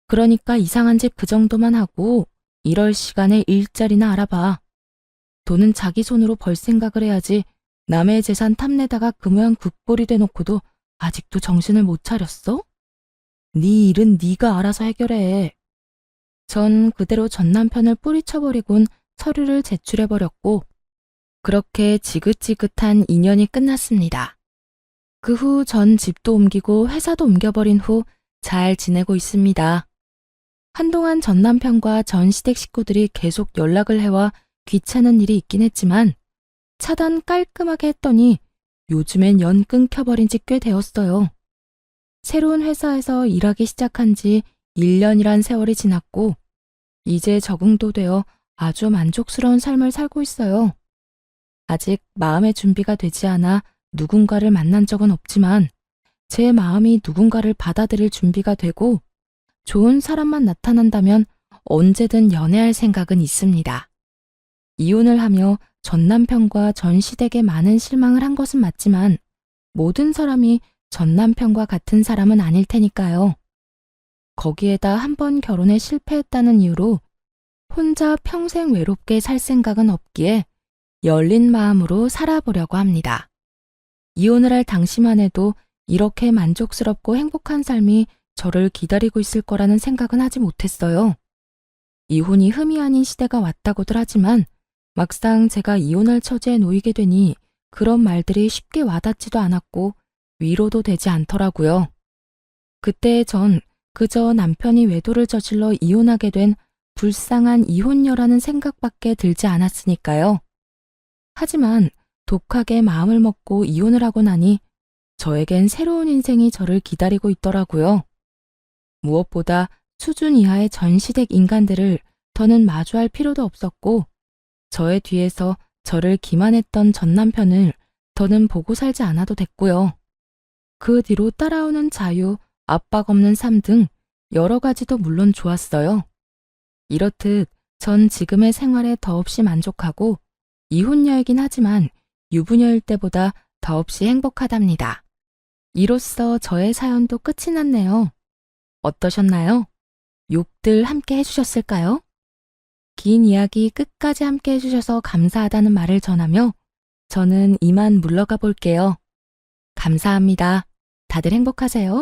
그러니까 이상한 짓 그 정도만 하고 이럴 시간에 일자리나 알아봐. 돈은 자기 손으로 벌 생각을 해야지 남의 재산 탐내다가 그 모양 국볼이 돼놓고도 아직도 정신을 못 차렸어? 네 일은 네가 알아서 해결해. 전 그대로 전 남편을 뿌리쳐버리곤 서류를 제출해버렸고 그렇게 지긋지긋한 인연이 끝났습니다. 그 후 전 집도 옮기고 회사도 옮겨버린 후 잘 지내고 있습니다. 한동안 전 남편과 전 시댁 식구들이 계속 연락을 해와 귀찮은 일이 있긴 했지만 차단 깔끔하게 했더니 요즘엔 연 끊겨버린 지 꽤 되었어요. 새로운 회사에서 일하기 시작한 지 1년이란 세월이 지났고 이제 적응도 되어 아주 만족스러운 삶을 살고 있어요. 아직 마음의 준비가 되지 않아 누군가를 만난 적은 없지만 제 마음이 누군가를 받아들일 준비가 되고 좋은 사람만 나타난다면 언제든 연애할 생각은 있습니다. 이혼을 하며 전 남편과 전 시댁에 많은 실망을 한 것은 맞지만 모든 사람이 전 남편과 같은 사람은 아닐 테니까요. 거기에다 한 번 결혼에 실패했다는 이유로 혼자 평생 외롭게 살 생각은 없기에 열린 마음으로 살아보려고 합니다. 이혼을 할 당시만 해도 이렇게 만족스럽고 행복한 삶이 저를 기다리고 있을 거라는 생각은 하지 못했어요. 이혼이 흠이 아닌 시대가 왔다고들 하지만 막상 제가 이혼할 처지에 놓이게 되니 그런 말들이 쉽게 와닿지도 않았고 위로도 되지 않더라고요. 그때 전 그저 남편이 외도를 저질러 이혼하게 된 불쌍한 이혼녀라는 생각밖에 들지 않았으니까요. 하지만 독하게 마음을 먹고 이혼을 하고 나니 저에겐 새로운 인생이 저를 기다리고 있더라고요. 무엇보다 수준 이하의 전시댁 인간들을 더는 마주할 필요도 없었고, 저의 뒤에서 저를 기만했던 전 남편을 더는 보고 살지 않아도 됐고요. 그 뒤로 따라오는 자유, 압박 없는 삶 등 여러 가지도 물론 좋았어요. 이렇듯 전 지금의 생활에 더없이 만족하고 이혼녀이긴 하지만 유부녀일 때보다 더없이 행복하답니다. 이로써 저의 사연도 끝이 났네요. 어떠셨나요? 욕들 함께 해주셨을까요? 긴 이야기 끝까지 함께 해주셔서 감사하다는 말을 전하며 저는 이만 물러가 볼게요. 감사합니다. 다들 행복하세요.